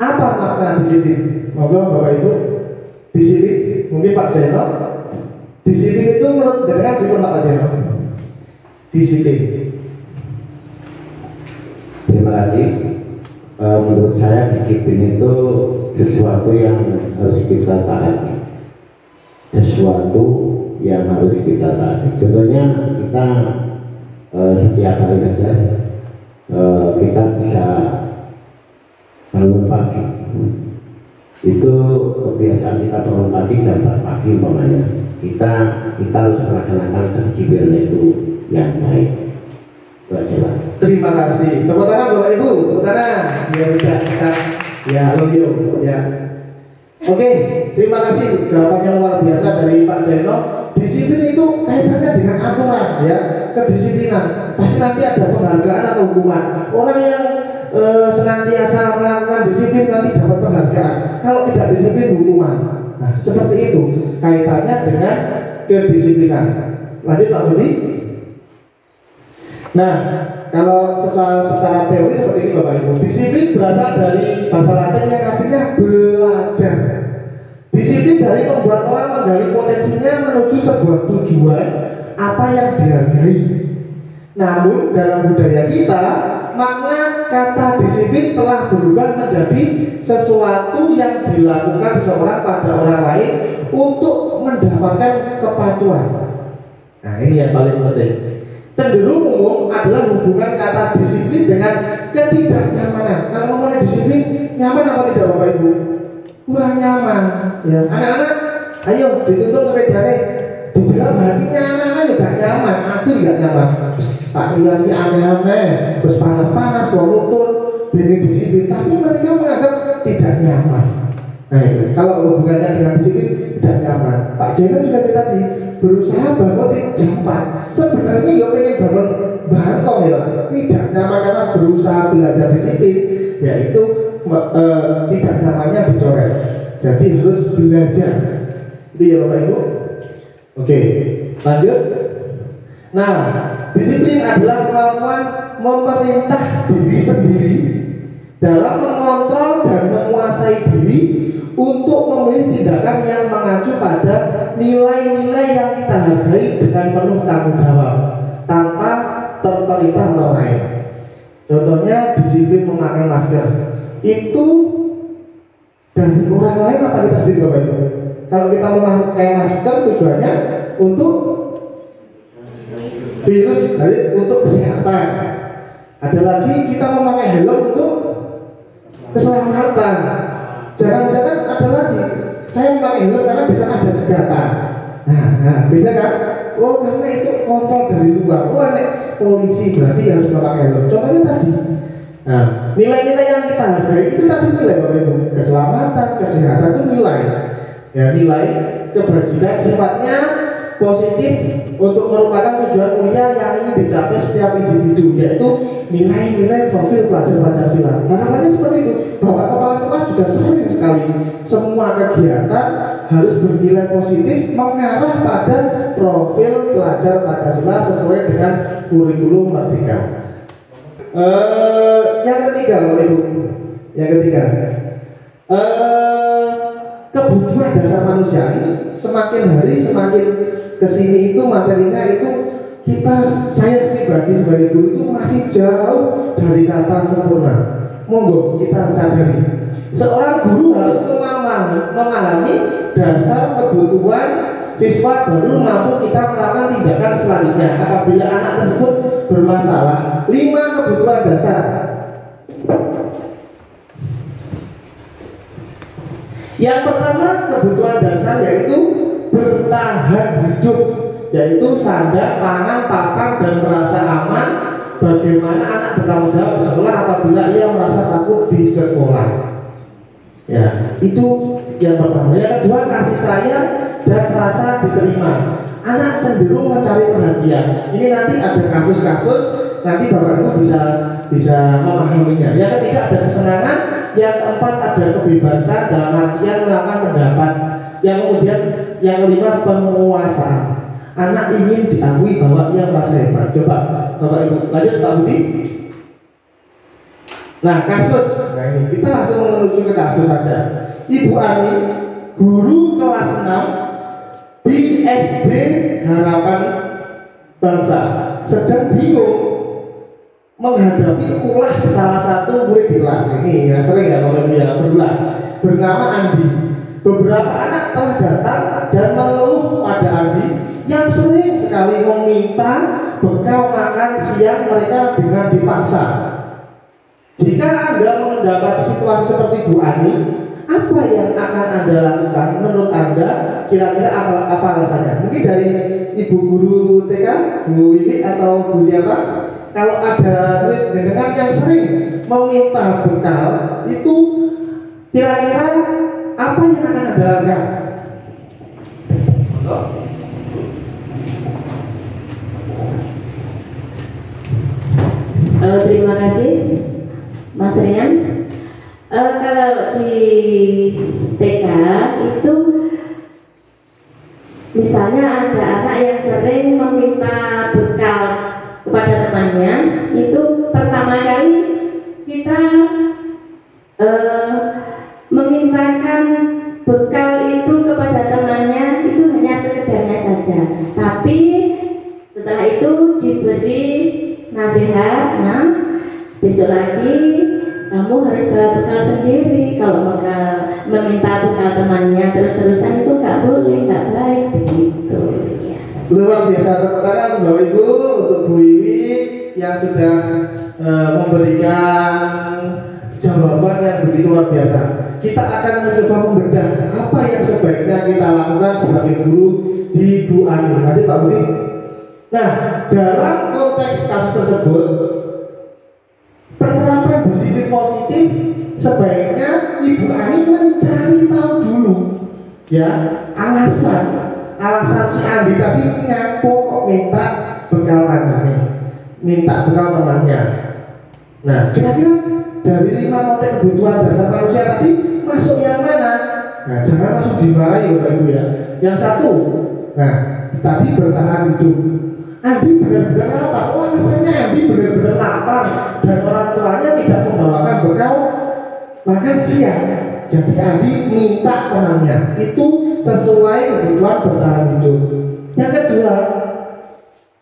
Apa makna disiplin? Monggo Bapak Ibu. Disiplin, mungkin Pak Zeno. Disiplin itu menurut dengan Pak Zeno. Disiplin.
Terima kasih. Menurut saya disiplin itu sesuatu yang harus kita taati. Sesuatu yang harus kita taati. Contohnya kita setiap hari saja kita bisa bangun pagi. Itu kebiasaan kita bangun pagi jam 4 pagi umpamanya. Kita harus melaksanakan kedisiplinan itu yang baik. Itu aja lah.
Terima kasih. Tepuk tangan Bapak Ibu, tepuk tangan. Ya udah kita ya loyo ya. Oke, terima kasih jawaban yang luar biasa dari Pak Zeno. Disiplin itu kaitannya dengan aturan ya, kedisiplinan. Pasti nanti ada penghargaan atau hukuman. Orang yang senantiasa melakukan disiplin nanti dapat penghargaan. Kalau tidak disiplin hukuman. Nah, seperti itu kaitannya dengan kedisiplinan. Lanjut Pak Budi. Nah, kalau secara teori seperti ini Bapak Ibu, disiplin berasal dari bahasa Latin yang artinya belajar. Disiplin dari membuat orang menggali potensinya menuju sebuah tujuan apa yang dihargai. Namun dalam budaya kita, makna kata disiplin telah berubah menjadi sesuatu yang dilakukan seseorang pada orang lain untuk mendapatkan kepatuhan. Nah, ini yang paling penting. Cenderung umum adalah hubungan kata disiplin dengan ketidaknyamanan. Kalau ngomongnya disiplin, nyaman apa tidak Bapak Ibu? Kurang nyaman. Ya, anak-anak, ayo dituntut sepedanya. Di dalam hatinya anak-anak juga gak nyaman, asli gak nyaman. Pak Rian ini aneh-aneh, terus panas-panas, nuntut, ini disiplin. Tapi mereka menganggap tidak nyaman. Nah itu, kalau hubungannya dengan disiplin tidak nyaman. Pak Jeno juga tadi berusaha bangun jam 4. Sebenarnya ya pengen bangun bantong ya, tidak nyaman karena berusaha belajar disiplin, yaitu tidak nyamannya dicoret. Jadi harus belajar. Itu ya Bapak Ibu. Oke, lanjut. Nah, disiplin adalah kemampuan memerintah diri sendiri dalam mengontrol dan menguasai diri untuk memilih tindakan yang mengacu pada nilai-nilai yang kita hargai dengan penuh tanggung jawab tanpa terperintah orang lain. Contohnya disiplin memakai masker. Itu dari orang lain apa kita sendiri Bapak Ibu? Kalau kita memakai masker tujuannya untuk virus, jadi untuk kesehatan. Ada lagi kita memakai helm untuk keselamatan. Jangan-jangan ada lagi saya memakai helm karena bisa ada jegatan. Nah, beda kan? Oh, karena itu kontrol dari luar. Oh, nek polisi berarti harus memakai helm. Contohnya tadi. Nah, nilai-nilai yang kita hargai itu tadi nilai Bapak Ibu. Keselamatan, kesehatan itu nilai. Ya, nilai kebajikan sifatnya positif untuk merupakan tujuan mulia yang ingin dicapai setiap individu, yaitu nilai-nilai profil pelajar Pancasila. Harapannya seperti itu. Bapak Kepala Sekolah juga sering sekali semua kegiatan harus bernilai positif mengarah pada profil pelajar Pancasila sesuai dengan kurikulum Merdeka. Yang ketiga Bapak Ibu, yang ketiga kebutuhan dasar manusia ini semakin hari semakin kesini itu materinya itu saya pribadi sebagai guru itu masih jauh dari kata sempurna. Monggo kita sadari seorang guru harus memahami dasar kebutuhan siswa baru mampu kita melakukan tindakan selanjutnya apabila anak tersebut bermasalah. 5 kebutuhan dasar. Yang pertama kebutuhan dasar yaitu bertahan hidup, yaitu sandang, pangan, papan, dan merasa aman. Bagaimana anak bertanggung jawab di sekolah apabila ia merasa takut di sekolah. Ya, itu yang pertama. Yang kedua kasih sayang dan rasa diterima. Anak cenderung mencari perhatian. Ini nanti ada kasus-kasus, nanti Bapak Ibu bisa memahaminya. Yang ketiga ada kesenangan yang keempat ada kebebasan dalam artian melakukan pendapat. Yang kemudian yang kelima penguasaan. Anak ingin diakui bahwa ia merasa hebat. Coba Bapak Ibu lanjut Pak Budi. Nah kasus, nah ini kita langsung menuju ke kasus saja. Ibu Ani, guru kelas 6 di SD Harapan Bangsa, sedang bingung menghadapi ulah salah satu murid di kelas ini. Ya sering ya Bapak Ibu ya, berulang, bernama Andi. Beberapa anak telah datang dan mengeluh pada Andi yang sering sekali meminta bekal makan siang mereka dengan dipaksa. Jika Anda mendapat situasi seperti Bu Ani, apa yang akan Anda lakukan? Menurut Anda, kira-kira apa alasannya? Mungkin dari Ibu Guru TK, Bu Wiwi atau Bu siapa? Kalau ada murid dengan yang sering meminta bekal, itu kira-kira apa yang akan Anda lakukan?
Terima kasih Mas Rian. Kalau di TK itu misalnya ada anak yang sering meminta bekal kepada temannya, itu pertama kali kita memintakan bekal itu kepada temannya itu hanya sekedarnya saja, tapi setelah itu diberi nasihat, nah besok lagi kamu harus bawa bekal sendiri. Kalau meminta bekal temannya terus-terusan itu nggak boleh, nggak baik begitu ya.
Luar biasa, tepuk tangan Bapak Ibu untuk Bu Wiwi yang sudah memberikan jawaban yang begitu luar biasa. Kita akan mencoba membedah apa yang sebaiknya kita lakukan sebagai guru di Bu Ani. Nanti Pak Budi. Nah, dalam konteks kasus tersebut, penerapan disiplin positif sebaiknya Ibu Ani mencari tahu dulu, ya, alasan si Andi tadi ngaku kok minta bekal kancane, minta bekal temannya. Nah, kira-kira dari 5 konteks kebutuhan dasar manusia tadi masuk yang mana? Nah, jangan langsung dimarahi Bapak Ibu ya. Yang satu, nah tadi bertahan hidup. Andi benar-benar lapar. Oh, rasanya Andi benar-benar lapar dan orang tuanya tidak membawakan bekal makan siang. Jadi Andi minta temannya. Itu sesuai kebutuhan bertahan hidup. Yang kedua,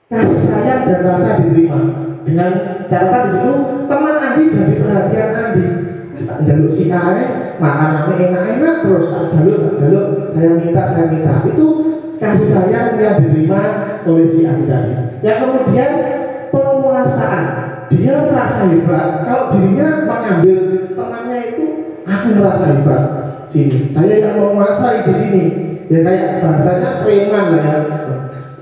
kasih sayang dan rasa diterima. Dengan catatan di situ teman Andi jadi perhatian Andi. Tak jaluk si Ae, makanannya enak-enak terus tak jaluk, saya minta. Itu kasih sayang yang diterima oleh si Andi tadi. Yang kemudian penguasaan, dia merasa hebat. Kalau dirinya mengambil temannya itu, aku merasa hebat. Sini, saya yang menguasai di sini. Ya kayak bahasanya preman lah ya.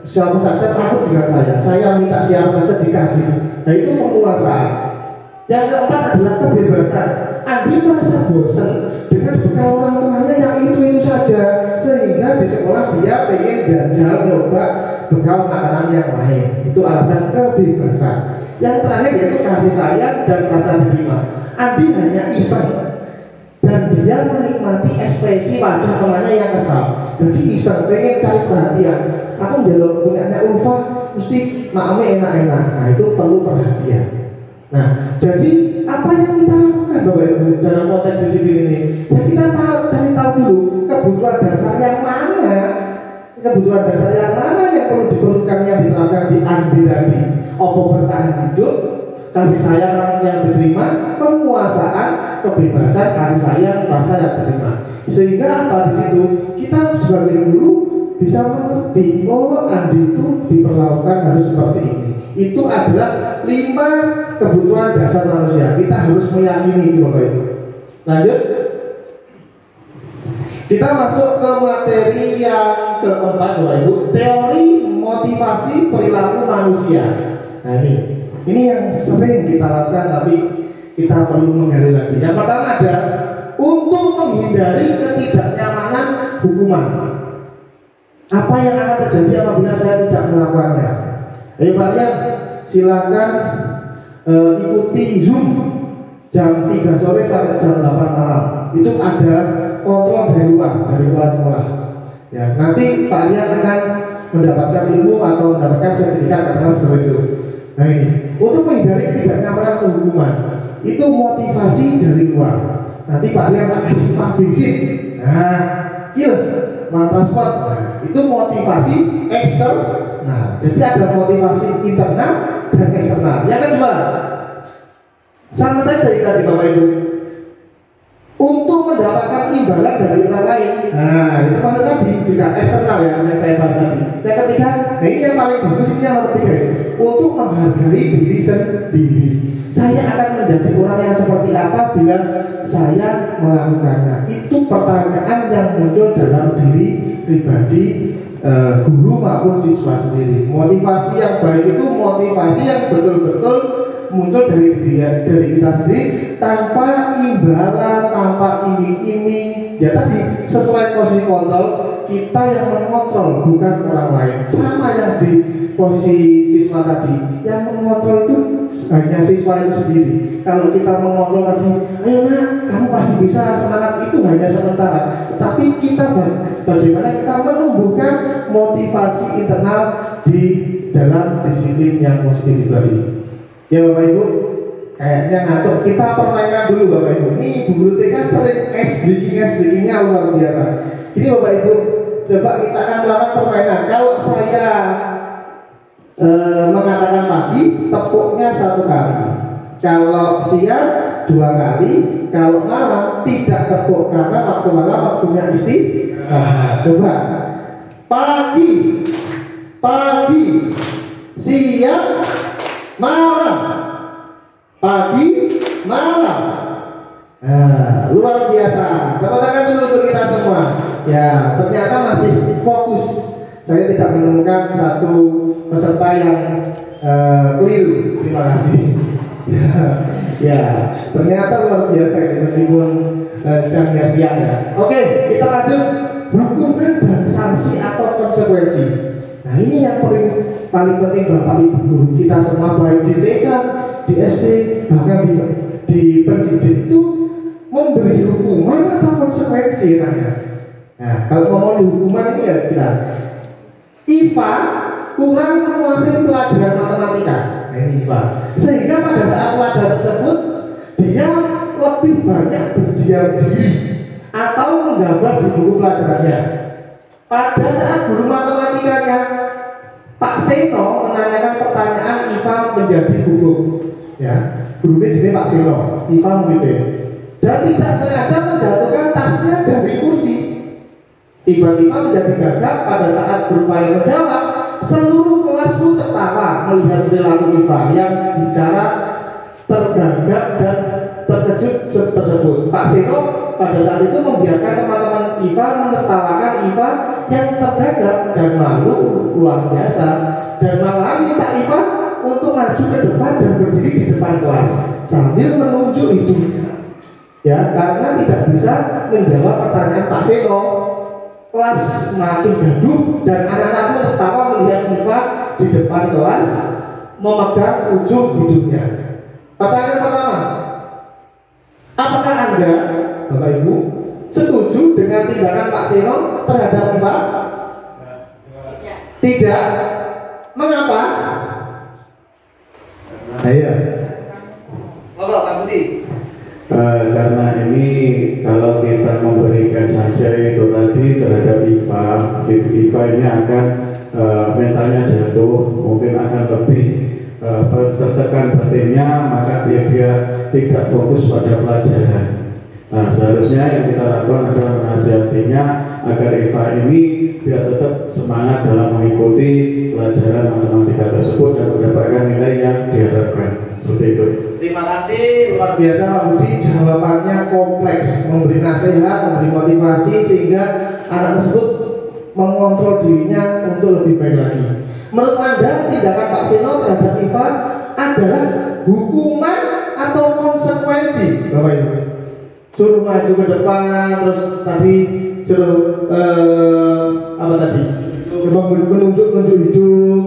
Siapa saja takut dengan saya minta siapa saja dikasih. Nah itu penguasaan. Yang keempat adalah kebebasan. Andi merasa bosan dengan bekal orang tuanya yang itu saja, sehingga di sekolah dia pengen jajal nyoba bekal makanan yang lain. Itu alasan kebebasan. Yang terakhir yaitu kasih sayang dan rasa diterima. Andi hanya iseng dan dia menikmati ekspresi wajah temannya yang kesal. Jadi iseng, pengen cari perhatian. Aku menjaluk punyanya Ulfa, mesti makamnya enak-enak. Nah itu perlu perhatian. Nah, jadi apa yang kita lakukan Bapak Ibu dalam konteks disiplin ini? Ya kita cari tahu dulu kebutuhan dasar yang mana yang perlu diperlukan yang diterapkan di Andi tadi. Apa bertahan hidup, kasih sayang yang diterima, penguasaan, kebebasan, kasih sayang, rasa yang diterima. Sehingga apa di situ kita sebagai guru bisa mengerti, oh Andi itu diperlakukan harus seperti ini. Itu adalah 5 kebutuhan dasar manusia. Kita harus meyakini itu Bapak Ibu. Lanjut. Kita masuk ke materi yang keempat Bapak Ibu, teori motivasi perilaku manusia. Nah ini yang sering kita lakukan tapi kita perlu menggali lagi. Yang pertama ada untuk menghindari ketidaknyamanan hukuman. Apa yang akan terjadi apabila saya tidak melakukannya? Ayo kalian silakan ikuti Zoom jam 3 sore sampai jam 8 malam. Itu ada kontrol dari luar, dari luar sekolah. Ya, nanti Pak Rian akan mendapatkan ilmu atau mendapatkan sertifikat karena seperti itu. Nah ini, untuk menghindari ketidaknyamanan atau hukuman, itu motivasi dari luar. Nanti Pak Rian akan kasih Pak bensin. Nah, kill, transport. Nah, itu motivasi eksternal. Nah, jadi ada motivasi internal dan eksternal. Yang kedua, sama saja tadi Bapak Ibu, untuk mendapatkan imbalan dari orang lain. Nah, itu maksud tadi juga eksternal ya, yang saya bahas tadi. Yang ketiga, nah ini yang paling bagus, ini yang nomor 3 itu, untuk menghargai diri sendiri. Saya akan menjadi orang yang seperti apa bila saya melakukannya. Itu pertanyaan yang muncul dalam diri pribadi guru maupun siswa sendiri. Motivasi yang baik itu motivasi yang betul-betul muncul dari kita sendiri, tanpa imbalan, tanpa iming-iming. Ya tadi sesuai posisi kontrol, kita yang mengontrol, bukan orang lain. Sama yang di posisi siswa tadi, yang mengontrol itu hanya siswa itu sendiri. Kalau kita mengontrol tadi, ayo nak, kamu pasti bisa, semangat, itu hanya sementara. Tapi kita bagaimana kita menumbuhkan motivasi internal di dalam disiplin yang positif itu tadi. Ya Bapak Ibu, kayaknya ngantuk. Kita permainan dulu Bapak Ibu. Ini guru TK sering breaking-nya luar biasa. Ini Bapak Ibu, coba kita akan melakukan permainan. Kalau saya mengatakan pagi, tepuknya 1 kali. Kalau siang 2 kali. Kalau malam tidak tepuk karena waktu malam waktunya istirahat. Coba pagi, siang, malam, pagi, malam. Nah, luar biasa. Tepuk tangan dulu untuk kita semua. Ya, ternyata masih fokus. Saya tidak menemukan satu peserta yang keliru. Terima kasih. Ya, ternyata luar biasa ini meskipun jamnya siang ya. Oke, kita lanjut. Hukuman dan sanksi atau konsekuensi. Nah, ini yang paling penting Bapak Ibu guru kita semua, baik di TK, di SD, bahkan di pendidik itu memberi hukuman atau konsekuensi namanya. Nah, kalau ngomong hukuman ini ya kita IPA kurang menguasai pelajaran matematika. Nah, ini IPA. Sehingga pada saat pelajaran tersebut dia lebih banyak berdiam diri atau menggambar di buku pelajarannya. Pada saat guru matematikanya Pak Seno menanyakan pertanyaan, IPA menjadi gugup. Ya, gurunya jadi Pak Seno, IPA begitu. Dan tidak sengaja menjatuhkan tasnya dari kursi. Tiba-tiba menjadi gagap pada saat berupaya menjawab. Seluruh kelas pun tertawa melihat perilaku IPA yang bicara tergagap dan terkejut tersebut. Pak Seno pada saat itu membiarkan teman-teman IPA menertawakan IPA yang tergagap dan malu luar biasa, dan malah minta IPA untuk maju ke depan dan berdiri di depan kelas sambil menunjuk hidungnya. Ya, karena tidak bisa menjawab pertanyaan Pak Seno. Kelas semakin gaduh dan anak-anak pun tertawa melihat IPA di depan kelas memegang ujung hidungnya. Pertanyaan pertama, apakah Anda, Bapak Ibu, setuju dengan tindakan Pak Seno terhadap IPA? Tidak. Mengapa? Ayo. Monggo Pak Budi.
Karena ini kalau kita memberikan sanksi itu tadi terhadap IPA ini akan mentalnya jatuh, mungkin akan lebih tertekan batinnya, maka dia tidak fokus pada pelajaran. Nah, seharusnya yang kita lakukan adalah menasihatinya agar IPA ini biar tetap semangat dalam mengikuti pelajaran matematika tersebut dan mendapatkan nilai yang diharapkan. Seperti itu.
Terima kasih, luar biasa Pak Budi. Jawabannya kompleks, memberi nasihat, memberi motivasi sehingga anak tersebut mengontrol dirinya untuk lebih baik lagi. Menurut Anda, tindakan Pak Seno terhadap IPA adalah hukuman atau konsekuensi? Bapak Ibu, suruh maju ke depan, terus tadi suruh apa tadi? Menunjuk hidung.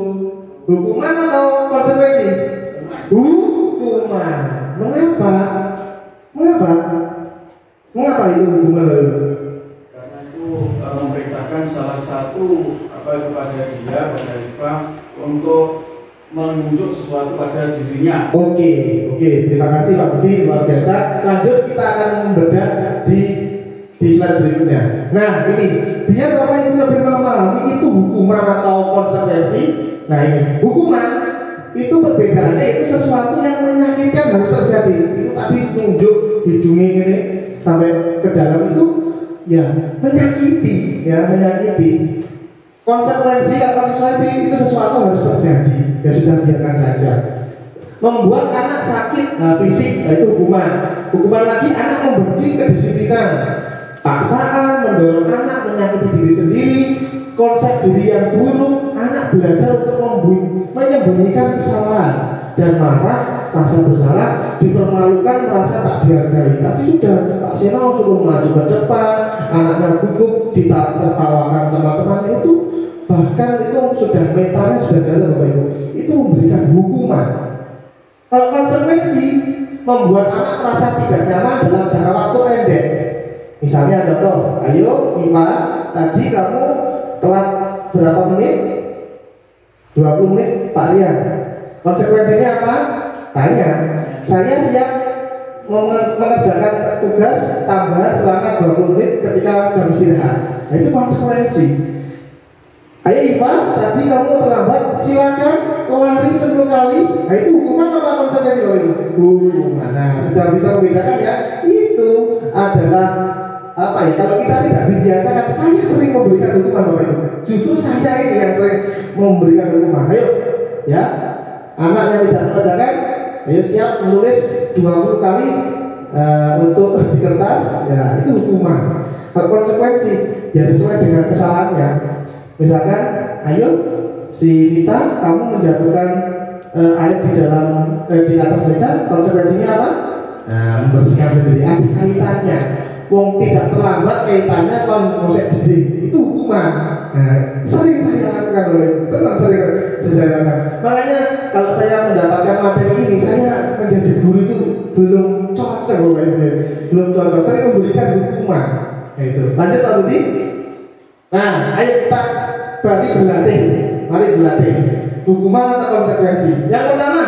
Hukuman atau konsekuensi? Hukuman. Mengapa? Mengapa? Mengapa itu hukuman lalu?
Karena itu memerintahkan salah satu kepada dia, pada Iva, untuk menunjuk sesuatu pada dirinya.
Oke, terima kasih Pak Budi, luar biasa. Lanjut, kita akan membedah di slide berikutnya. Nah ini, biar Bapak Ibu lebih memahami itu hukuman atau konsekuensi. Nah ini, hukuman itu perbedaannya itu sesuatu yang menyakitkan harus terjadi. Itu tadi tunjuk hidungnya ini sampai ke dalam itu ya menyakiti, Konsekuensi kalau konsekuensi itu sesuatu harus terjadi. Ya sudah, biarkan saja. Membuat anak sakit fisik itu hukuman. Hukuman lagi anak membenci kedisiplinan. Paksaan, mendorong anak menyakiti diri sendiri, konsep diri yang buruk, anak belajar untuk menyembunyikan kesalahan dan marah, rasa bersalah, dipermalukan, merasa tak dihargai. Tadi sudah Pak Seno suruh maju ke depan, anaknya gugup, ditertawakan teman-teman itu, bahkan itu sudah mentalnya sudah jalan Bapak Ibu. Itu memberikan hukuman. Kalau konsekuensi membuat anak merasa tidak nyaman dalam jangka waktu pendek. Misalnya contoh, ayo Iva, tadi kamu telat berapa menit? 20 menit Pak Rian. Konsekuensinya apa? Tanya. Saya siap mengerjakan tugas tambahan selama 20 menit ketika jam istirahat. Nah, itu konsekuensi. Ayo Iva, tadi kamu terlambat, silakan lari 10 kali. Nah, itu hukuman apa konsekuensi? Hukuman. Nah, sudah bisa membedakan ya. Itu adalah apa ya, kalau kita tidak dibiasakan. Saya sering memberikan hukuman Bapak Ibu. Justru saya ini yang sering memberikan hukuman. Ayo ya, anak yang tidak mengerjakan, ayo siap menulis 20 kali untuk di kertas. Ya, itu hukuman. Kalau konsekuensi ya sesuai dengan kesalahannya. Misalkan, ayo si Nita, kamu menjatuhkan air di atas meja. Konsekuensinya apa? Nah, membersihkan sendiri. Ada kaitannya. Wong tidak terlambat kaitannya konsep jadi itu hukuman. Nah, sering saya lakukan sering saya lakukan. Makanya kalau saya mendapatkan materi ini, saya menjadi guru itu belum cocok, belum cocok. Sering memberikan hukuman. Nah, itu. Lanjut Pak Budi. Nah, ayo kita mari berlatih. Hukuman atau konsekuensi. Yang pertama,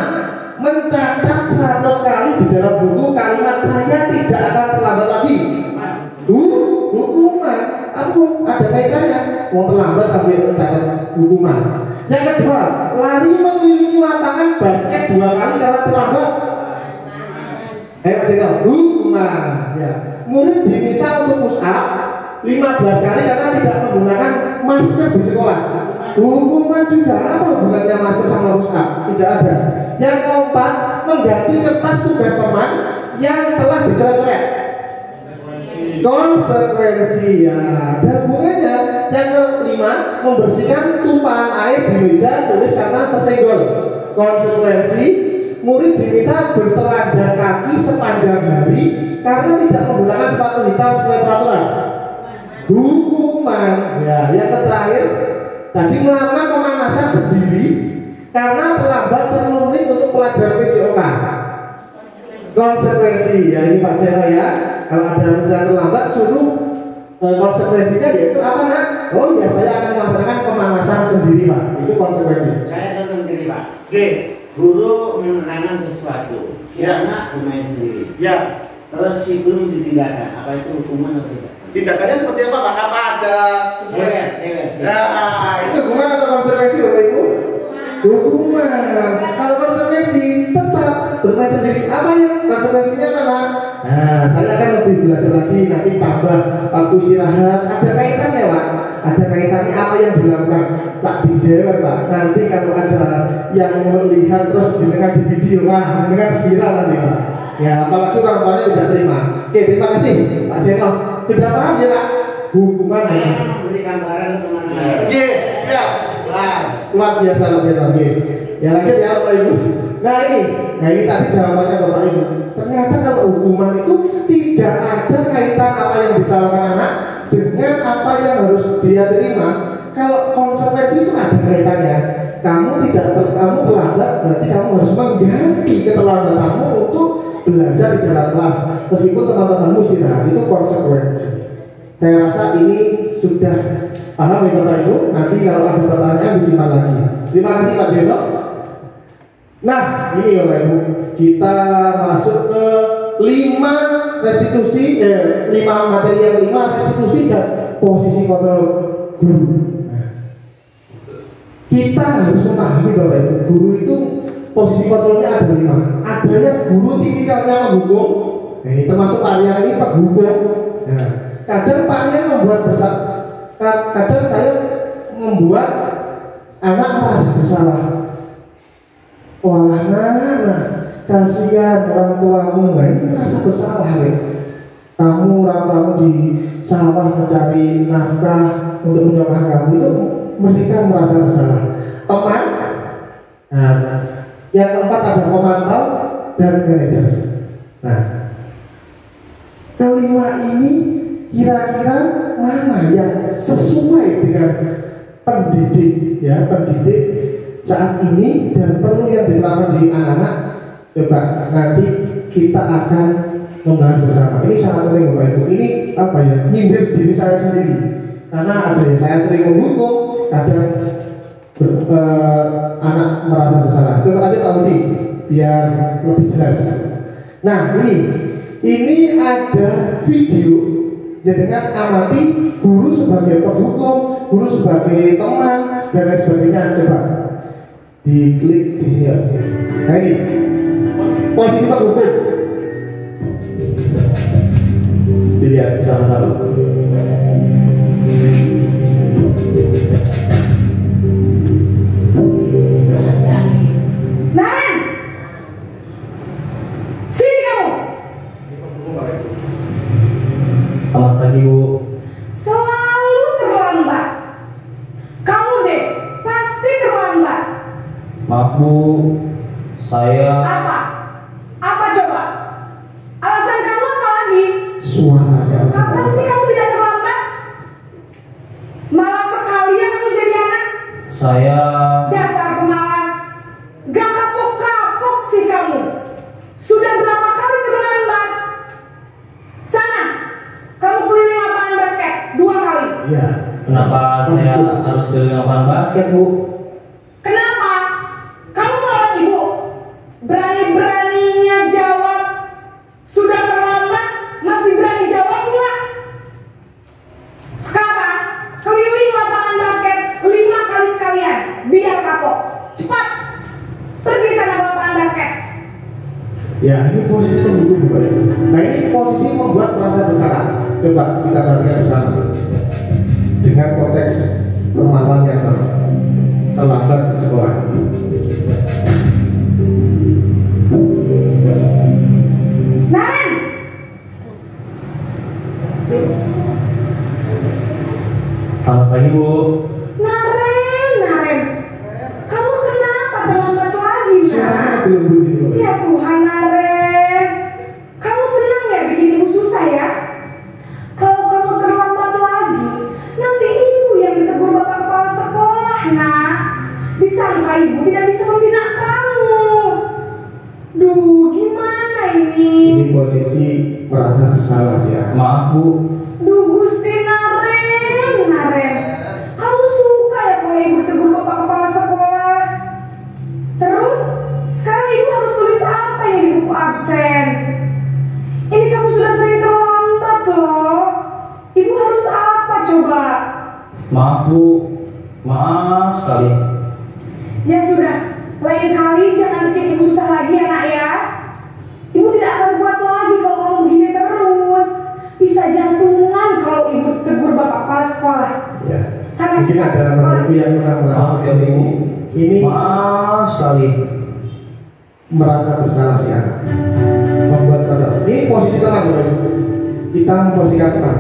mencatat 100 kali di dalam buku kalimat saya tidak akan terlambat lagi. Hukuman. Aku ada kaitannya. Mau terlambat ambil mencatat hukuman. Yang kedua, lari mengelilingi lapangan basket 2 kali karena terlambat. Masih tahu? Hukuman. Ya. Murid diminta untuk push up 15 kali karena tidak menggunakan masker di sekolah. Hukuman juga. Apa hubungannya masker sama push up? Tidak ada. Yang keempat, mengganti kertas tugas teman yang telah dicoret-coret. Konsekuensi ya, ada hubungannya. Yang kelima, membersihkan tumpahan air di meja tulis karena tersenggol. Konsekuensi, murid diminta bertelanjang kaki sepanjang hari karena tidak menggunakan sepatu hitam sesuai peraturan. Hukuman ya. Yang terakhir, tadi melakukan pemanasan sendiri karena terlambat 10 menit untuk pelajaran PJOK. Konsekuensi ya, ini Pak Sera ya. Kalau ada yang terlambat, suruh konsekuensinya yaitu apa nak? Oh ya, saya akan melaksanakan pemanasan sendiri Pak. Itu konsekuensi.
Saya tonton sendiri Pak. Oke. Guru menerangkan sesuatu,
ya.
Anak bermain sendiri.
Ya.
Terus si guru ditinggalkan. Apa itu hukuman atau tidak?
Tindakannya seperti apa Pak? Apa ada sesuai?
Cewek.
Nah, itu hukuman atau konsekuensi Bapak Ibu? Hukuman. Kalau konsekuensi tetap bermain sendiri. Apa ya konsekuensinya mana? Nah, saya akan lebih belajar lagi nanti tambah waktu istirahat. Ada kaitannya Pak. Ada kaitannya apa yang dilakukan Pak Dijewar Pak. Nanti kalau ada yang melihat terus didengar di video, wah, dengan viral nanti Pak. Ya, apalagi orang tuanya tidak terima. Oke, terima kasih Pak Seno. Sudah paham ya Pak? Hukuman ya.
Memberi gambaran teman-teman.
Oke, siap. Nah, luar biasa lagi. Ya lanjut ya Bapak Ibu. Nah ini tadi jawabannya Bapak Ibu. Ternyata kalau hukuman itu tidak ada kaitan apa yang disalahkan anak dengan apa yang harus dia terima. Kalau konsekuensi itu ada kaitannya. Kamu terlambat, berarti kamu harus mengganti keterlambatanmu untuk belajar di dalam kelas meskipun teman-temanmu istirahat, itu konsekuensi. Saya rasa ini sudah paham ya Bapak Ibu. Nanti kalau ada pertanyaan disimpan lagi. Terima kasih Pak Jeno. Nah ini Bapak Ibu, kita masuk ke 5 materi yang 5 restitusi dan posisi kontrol guru. Kita harus memahami Bapak Ibu, guru itu posisi kontrolnya ada 5. Ada yang guru tipikalnya menghukum, nah, ini termasuk Pak Rian ini penghukum. Nah, kadang Pak Rian membuat kadang saya membuat anak merasa bersalah. Walah nah, kasihan orang tuamu, nah, ini merasa bersalah ya. Kamu di sawah mencari nafkah untuk menyokong kamu, itu mereka merasa bersalah. Teman, nah, yang keempat ada pemantau dan manajer. Nah, kelima ini kira-kira mana yang sesuai dengan pendidik ya, pendidik saat ini dan perlu yang diterapkan di anak-anak. Coba nanti kita akan membahas bersama. Ini sangat penting Bapak Ibu. Ini apa ya? Nyindir diri saya sendiri. Karena ada yang saya sering menghukum, kadang anak merasa bersalah. Coba aja tahu nih, biar lebih jelas. Nah ini ada video. Jangan amati guru sebagai penghukum, guru sebagai teman dan lain sebagainya. Coba diklik di sini. Nah ini posisi penghukum. Dilihat bersama-sama.
Naren, sini kamu.
Selamat pagi Bu.
Selalu terlambat. Kamu deh pasti terlambat.
Maaf Bu, saya.
Apa coba? Alasan kamu apa lagi?
Suaranya.
Kapan sih kamu tidak terlambat? Malas sekali ya kamu jadi anak.
Saya.
Dasar pemalas. Gak kapok-kapok sih kamu. Sudah berapa kali terlambat? Sana, kamu keliling lapangan basket 2 kali.
Iya.
Kenapa saya harus keliling lapangan basket Bu?
Kenapa? Kamu melawan ibu. Berani-beraninya jawab. Sudah terlambat, masih berani jawab enggak? Sekarang, keliling lapangan basket 5 kali sekalian. Biar kapok. Cepat. Pergi sana ke lapangan basket.
Ya, ini posisi penghukum Bapak Ibu. Nah ini posisi membuat merasa bersalah. Coba kita perhatikan bersama dengan konteks permasalahan yang sama. Terlambat di sekolah.
Naren.
Selamat pagi Bu.
Naren. Kamu kenapa terlambat lagi,
Suaranya
Nak?
belum bunyi Bapak Ibu.
Ya Tuhan, Naren. Kamu senang ya bikin ibu susah ya? Kalau kamu terlambat lagi, nanti ibu yang ditegur bapak kepala sekolah, Nak. Disangka ibu tidak bisa membina kamu. Duh, gimana ini?
Ini posisi merasa bersalah sih ya.
Maaf Bu.
Duh, Gusti Naren. Kamu suka ya kalau ibu tegur bapak kepala sekolah? Terus, sekarang ibu harus tulis apa yang di buku absen? Ini kamu sudah sering terlambat loh. Ibu harus apa coba?
Maaf Bu. Maaf sekali.
Ya sudah, lain kali jangan bikin ibu susah lagi ya Nak ya. Ibu tidak akan kuat lagi kalau kamu begini terus. Bisa jantungan kalau ibu tegur bapak kepala sekolah.
Ya.
Sangat
Mungkin ada Bapak Ibu yang kurang
Maaf ya Bu.
Ini
Maaf sekali.
merasa bersalah sih anak. Membuat merasa. Ini posisi teman Bapak Ibu. Kita memposisikan teman.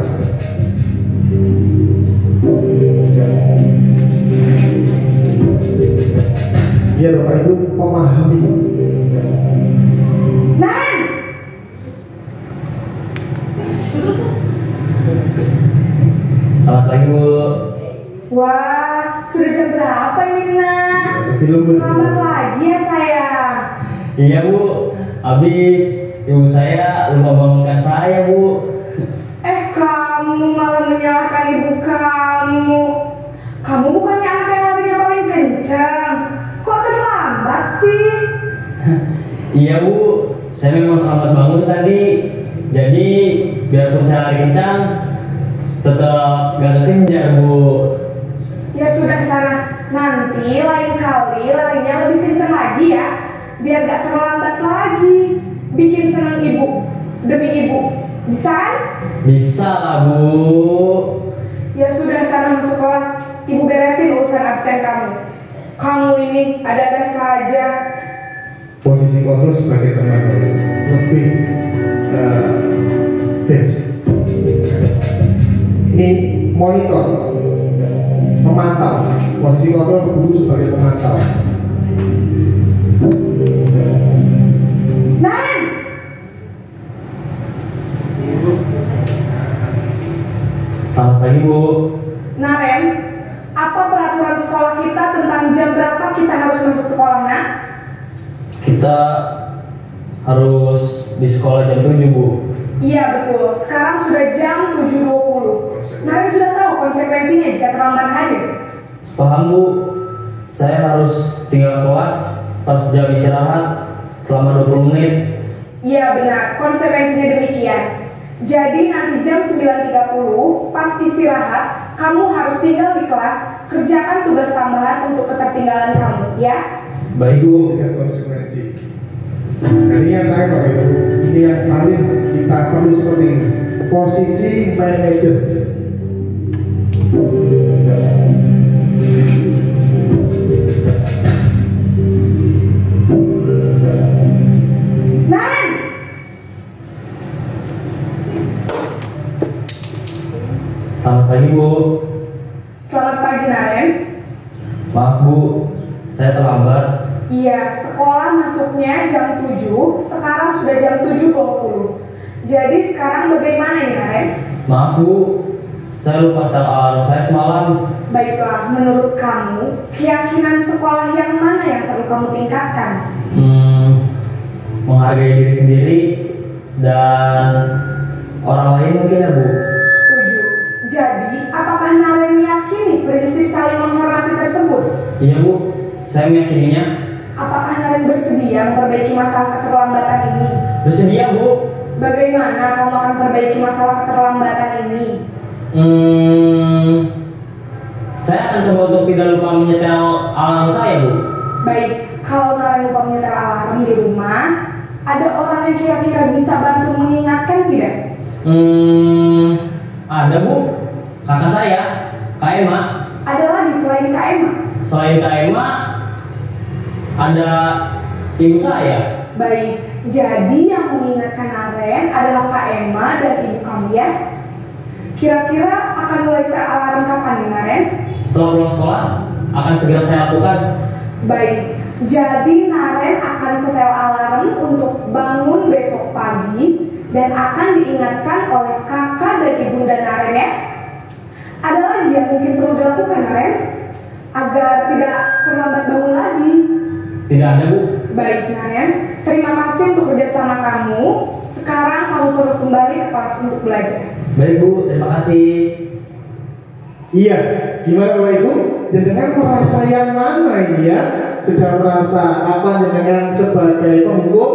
Biar Bapak Ibu memahami.
Naren.
Selamat pagi Bu.
Wah, sudah jam berapa ini Nak?
Belum
Selamat lagi ya sayang.
Iya Bu. Habis
ibu saya lupa bangunkan saya, Bu.
Kamu malah menyalahkan ibu kamu. Kamu bukannya anak yang larinya paling kencang. Kok terlambat sih?
Iya, Bu. Saya memang terlambat bangun tadi. Jadi biarpun saya lari kencang, tetap gak kekejar, Bu.
Ya sudah sana. Nanti lain kali larinya lebih kencang lagi ya. Biar gak terlambat lagi. Bikin senang ibu demi ibu. Bisa kan?
Bisa lah, Bu.
Ya sudah sana masuk kelas. Ibu beresin urusan absen kamu. Kamu ini ada-ada saja.
Posisi kontrol sebagai teman lebih ini monitor, memantau. Posisi kontrol guru sebagai pemantau.
Naren!
Selamat pagi, Bu.
Naren, apa peraturan sekolah kita tentang jam berapa kita harus masuk sekolah, Nak?
Kita harus di sekolah jam 7, Bu.
Iya betul, sekarang sudah jam 7.20. Naren sudah tahu konsekuensinya jika terlambat hadir.
Paham, Bu. Saya harus tinggal kelas pas jam istirahat selama 20 menit.
Iya benar, konsekuensinya demikian. Jadi nanti jam 9.30 pas istirahat, kamu harus tinggal di kelas, kerjakan tugas tambahan untuk ketertinggalan kamu, ya?
Baik, Bu.
Dengan konsekuensi. Ini yang lain Bapak Ibu, ini yang paling kita perlu seperti ini. Posisi manajer.
Naren!
Selamat pagi, Bu.
Selamat pagi, Naren.
Maaf, Bu. Saya terlambat.
Iya, sekolah masuknya jam 7, sekarang sudah jam 7.20. Jadi sekarang bagaimana nih, Naren?
Maaf, Bu. Saya lupa setel alarm saya semalam.
Baiklah, menurut kamu, keyakinan sekolah yang mana yang perlu kamu tingkatkan?
Menghargai diri sendiri dan orang lain mungkin, ya, Bu.
Setuju. Jadi, apakah Naren meyakini prinsip saling menghormati tersebut?
Iya, Bu. Saya meyakininya.
Apakah Naren bersedia memperbaiki masalah keterlambatan ini?
Bersedia, Bu.
Bagaimana kamu akan perbaiki masalah keterlambatan ini?
Saya akan coba untuk tidak lupa menyetel alarm saya, Bu.
Baik, kalau Naren lupa menyetel alarm di rumah, ada orang yang kira-kira bisa bantu mengingatkan tidak?
Ada, Bu. Kakak saya, Kak Emma.
Ada lagi selain Kak Emma?
Selain Kak Emma, ada ibu saya.
Baik, jadi yang mengingatkan Naren adalah Kak Emma dan ibu kamu, ya? Kira-kira akan mulai set alarm kapan nih, Naren?
Setelah pulang sekolah, akan segera saya lakukan.
Baik, jadi Naren akan setel alarm untuk bangun besok pagi dan akan diingatkan oleh kakak dan ibunda Naren, ya? Ada lagi yang mungkin perlu dilakukan, Naren? Agar tidak terlambat bangun lagi.
Tidak ada, Bu.
Baik, Naren. Terima kasih untuk kerjasama kamu. Sekarang kamu perlu kembali ke kelas untuk belajar.
Baik, Bu. Terima kasih.
Iya, gimana Bapak Ibu? Jenengan merasa yang mana ini ya? Sudah merasa apa jenengan sebagai penghukum?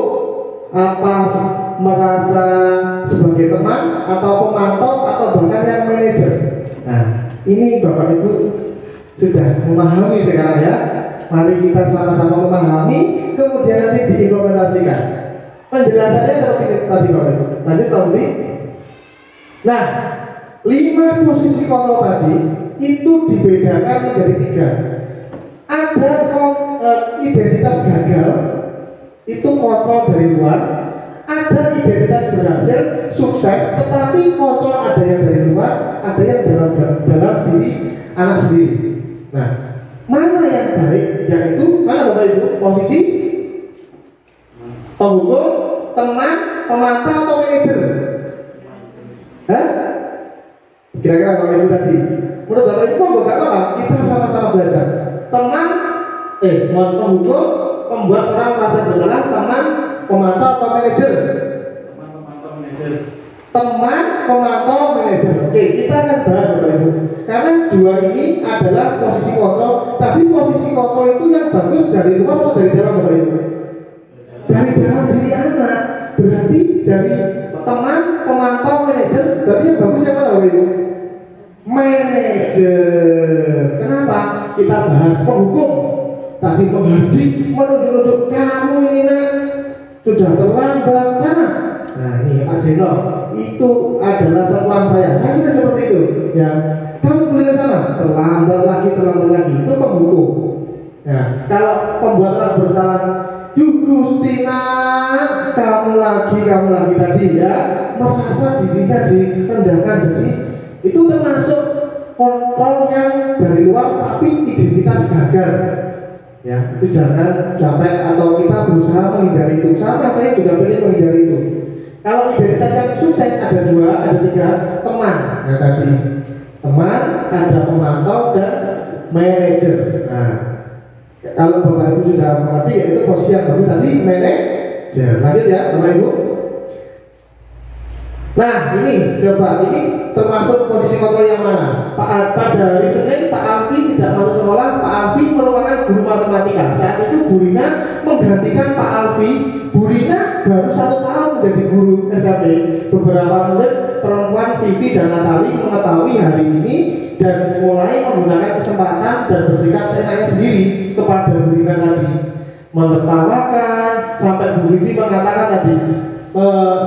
Apa merasa sebagai teman atau pemantau atau bahkan yang manajer? Nah, ini Bapak Ibu sudah memahami sekarang ya. Mari kita sama-sama memahami, kemudian nanti diimplementasikan. Penjelasannya seperti tadi Bapak Ibu. Lanjut Pak Budi. Nah, 5 posisi kontrol tadi itu dibedakan menjadi 3. Ada identitas gagal, itu kontrol dari luar. Ada identitas berhasil, sukses, tetapi kontrol ada yang dari luar, ada yang dalam diri anak sendiri. Nah, mana yang baik? Yaitu mana Bapak Ibu? Posisi penghukum, teman, pemantau atau manajer? Hah? Kira-kira Bapak Ibu tadi. Menurut Bapak Ibu kok gak apa-apa? Kita sama-sama belajar. Teman, penghukum, pembuat orang merasa bersalah, teman, pemantau atau manajer? teman, pemantau, manajer. Oke, kita akan bahas Bapak Ibu. Karena dua ini adalah posisi kontrol. Tapi posisi kontrol itu yang bagus dari luar atau dari dalam Bapak Ibu? Dari dalam diri anak. Berarti dari teman, pemantau, manajer. Berarti yang bagus yang mana Bapak Ibu? Manajer. Kenapa? Kita bahas penghukum. Tadi penghadik menunjuk-nunjuk kamu ini nak sudah terlambat sana. Nah ini Pak Jeno, itu adalah sentuhan saya sudah seperti itu ya. Kamu boleh sana, terlambat lagi, itu penghukum ya. Kalau pembuat orang bersalah, Gustina, kamu lagi tadi ya, merasa dirinya direndahkan. Jadi itu termasuk kontrol yang dari luar tapi identitas gagal ya. Itu jangan sampai, atau kita berusaha menghindari itu. Sama, saya juga ingin menghindari itu. Kalau identitas yang sukses ada dua, ada tiga. Teman, ya tadi teman, ada pemantau dan manajer. Nah, kalau Bapak Ibu sudah mengerti, yaitu posisi yang bagus tadi, manajer. Lanjut ya Bapak Ibu. Nah ini coba, ini termasuk posisi kontrol yang mana? Pada hari Senin Pak Alfi tidak masuk sekolah. Pak Alfi merupakan guru matematika. Saat itu Bu Rina menggantikan Pak Alfi. Bu Rina baru 1 tahun jadi guru SMP. Beberapa murid perempuan Vivi dan Natali mengetahui hari ini dan mulai menggunakan kesempatan dan bersikap seenaknya sendiri kepada Bu Rina tadi, menertawakan sampai Bu Vivi mengatakan tadi,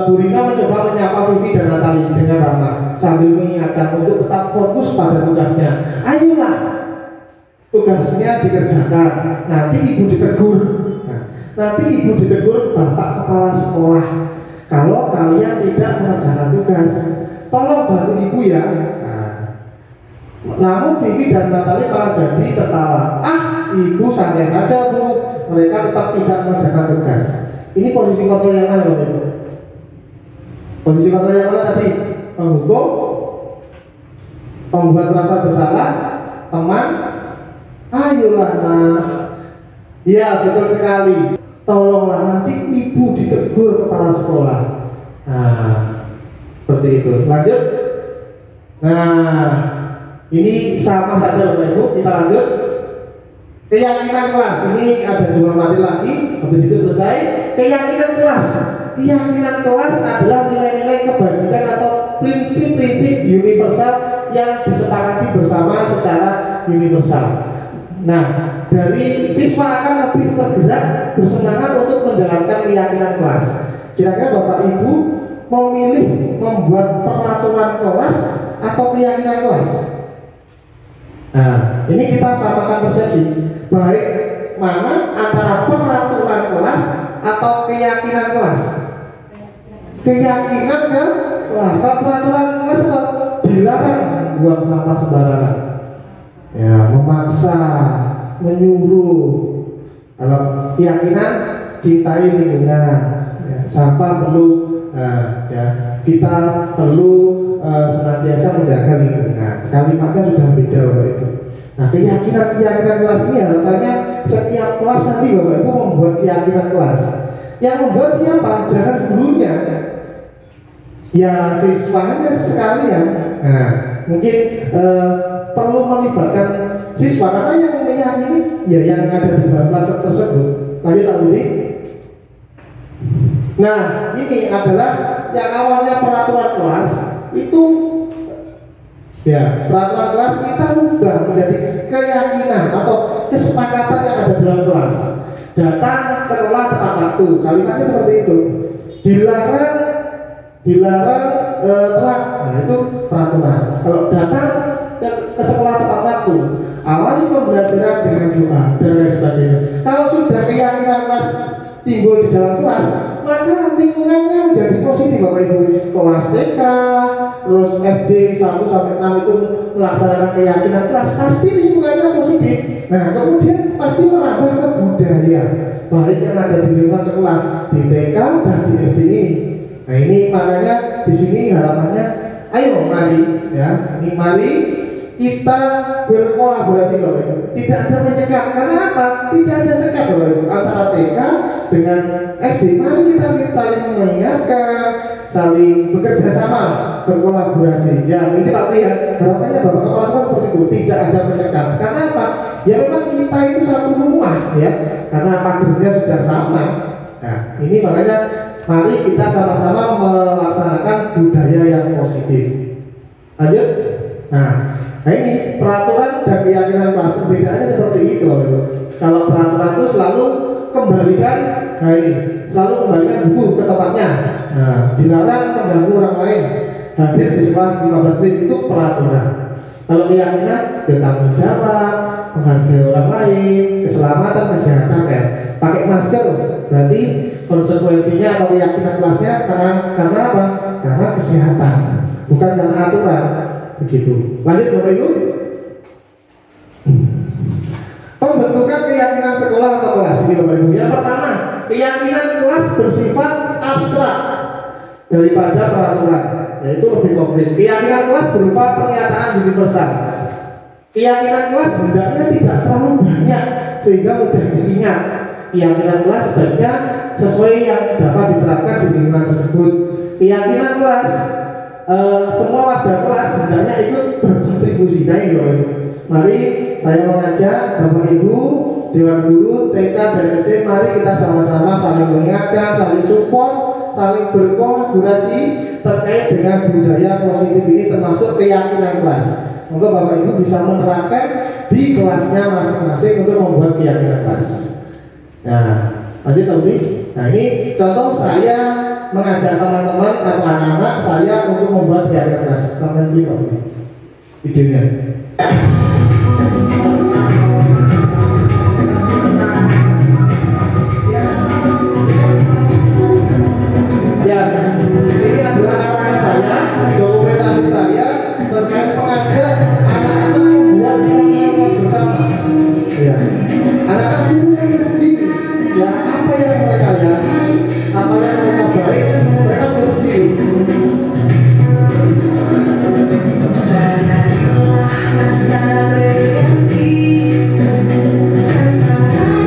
Bu Rina mencoba menyapa Vivi dan Natali dengan ramah sambil mengingatkan untuk tetap fokus pada tugasnya. Ayolah, tugasnya dikerjakan. Nanti ibu ditegur. Nanti ibu ditegur Bapak Kepala Sekolah kalau kalian tidak mengerjakan tugas. Tolong bantu ibu ya. Namun Vivi dan Natali malah jadi tertawa. Ibu santai saja Bu, mereka tetap tidak mengerjakan tugas. Ini posisi kontrol yang mana Bapak Ibu? Posisi kontrol yang mana tadi? Penghukum, pembuat rasa bersalah, teman. Ayolah nak. Ya betul sekali. Tolonglah, nanti ibu ditegur kepala sekolah. Nah, seperti itu. Lanjut. Nah, ini sama saja Bapak Ibu. Kita lanjut. Keyakinan kelas. Ini ada 2 materi lagi. Habis itu selesai. Keyakinan kelas. Keyakinan kelas adalah nilai-nilai kebajikan atau prinsip-prinsip universal yang disepakati bersama secara universal. Nah, dari siswa akan lebih tergerak bersemangat untuk menjalankan keyakinan kelas. Kira-kira Bapak Ibu memilih membuat peraturan kelas atau keyakinan kelas? Nah, ini kita samakan persepsi. Baik mana antara peraturan kelas atau keyakinan kelas? Keyakinan ke kelas. Kalau peraturan kelas itu dilarang buang sampah sembarangan. Ya, memaksa, menyuruh. Kalau keyakinan cintai lingkungan, ya, sampah perlu, ya, kita perlu senantiasa menjaga lingkungan. Kalimatnya sudah beda Bapak Ibu. Nah, keyakinan kelas ini harapannya setiap kelas nanti Bapak Ibu membuat keyakinan kelas. Yang membuat siapa? Jangan gurunya, ya siswanya sekalian. Nah, mungkin perlu melibatkan siswa karena yang meyakini ya yang ada di dalam kelas tersebut. Lanjut Pak Budi. Nah, ini adalah yang awalnya peraturan kelas itu, ya peraturan kelas kita ubah menjadi keyakinan atau kesepakatan yang ada dalam kelas. Datang sekolah tepat waktu, kalimatnya seperti itu. Dilarang telat, nah itu peraturan. Kalau datang ke sekolah tepat waktu, awali pembelajaran dengan doa dan lain sebagainya. Kalau sudah keyakinan kelas timbul di dalam kelas, maka lingkungannya menjadi positif Bapak Ibu. Kelas TK, terus SD 1 sampai 6 itu melaksanakan keyakinan kelas, pasti lingkungannya positif. Nah, kemudian pasti merambah ke budaya baik yang ada di lingkungan sekolah, di TK dan di SD ini. Nah, ini makanya di sini harapannya, ayo mari ya, ini mari kita berkolaborasi Bapak Ibu. Tidak ada menyekat, karena apa? Tidak ada sekat Bapak Ibu antara TK dengan SD. Mari kita saling mengingatkan, saling bekerja sama, berkolaborasi. Ya ini Pak Pri ya, harapannya Bapak Kepala Sekolah seperti itu, tidak ada penyekat. Karena apa? Ya memang kita itu satu rumah ya, karena pagernya sudah sama. Nah ini makanya mari kita sama-sama melaksanakan budaya yang positif. Lanjut. Nah ini peraturan dan keyakinan kelas, perbedaannya seperti itu. Kalau peraturan itu selalu kembalikan, nah ini selalu kembalikan buku ke tempatnya. Nah, dilarang mengganggu orang lain, hadir di sekolah 15 menit, itu peraturan. Kalau keyakinan, ya tanggung jawab, menghargai orang lain, keselamatan, kesehatan ya. Pakai masker, berarti konsekuensinya atau keyakinan kelasnya karena apa? Karena kesehatan, bukan karena aturan. Begitu. Lanjut Bapak Ibu. Pembentukan keyakinan sekolah atau kelas ini Bapak Ibu. Yang pertama, keyakinan kelas bersifat abstrak daripada peraturan, yaitu lebih konkret. Keyakinan kelas berupa pernyataan universal. Keyakinan kelas hendaknya tidak terlalu banyak sehingga mudah diingat. Keyakinan kelas sebaiknya sesuai yang dapat diterapkan di lingkungan tersebut. Keyakinan kelas semua warga kelas hendaknya ikut berkontribusi. Nah ini loh. Mari saya mengajak Bapak Ibu, Dewan Guru, TK dan SD, mari kita sama-sama saling mengingatkan, saling support, saling berkolaborasi terkait dengan budaya positif ini, termasuk keyakinan kelas. Maka Bapak Ibu bisa menerapkan di kelasnya masing-masing untuk membuat keyakinan kelas. Nah, lanjut tadi. Nah ini contoh saya mengajak teman-teman atau anak-anak saya untuk membuat keyakinan kelas. Sampai dulu videonya. Ya, ini adalah arahan saya, dokumentasi saya terkait mengajak anak-anak membuat keyakinan bersama. Ya, anak-anak suruh sendiri. Ya, apa yang mereka yakini, apa yang mereka baik, mereka harus sendiri.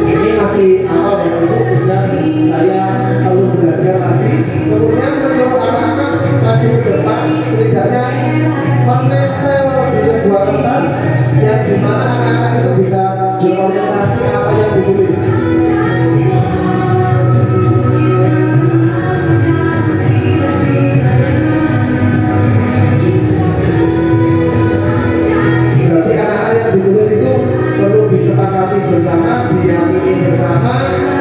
Ini masih awal ya Ibu, dan saya perlu belajar lagi. Kemudian menyuruh anak-anak maju ke depan, setidaknya menempel di sebuah kertas yang dimana anak-anak itu bisa berorientasi apa yang ditulis. Disepakati bersama, diyakini bersama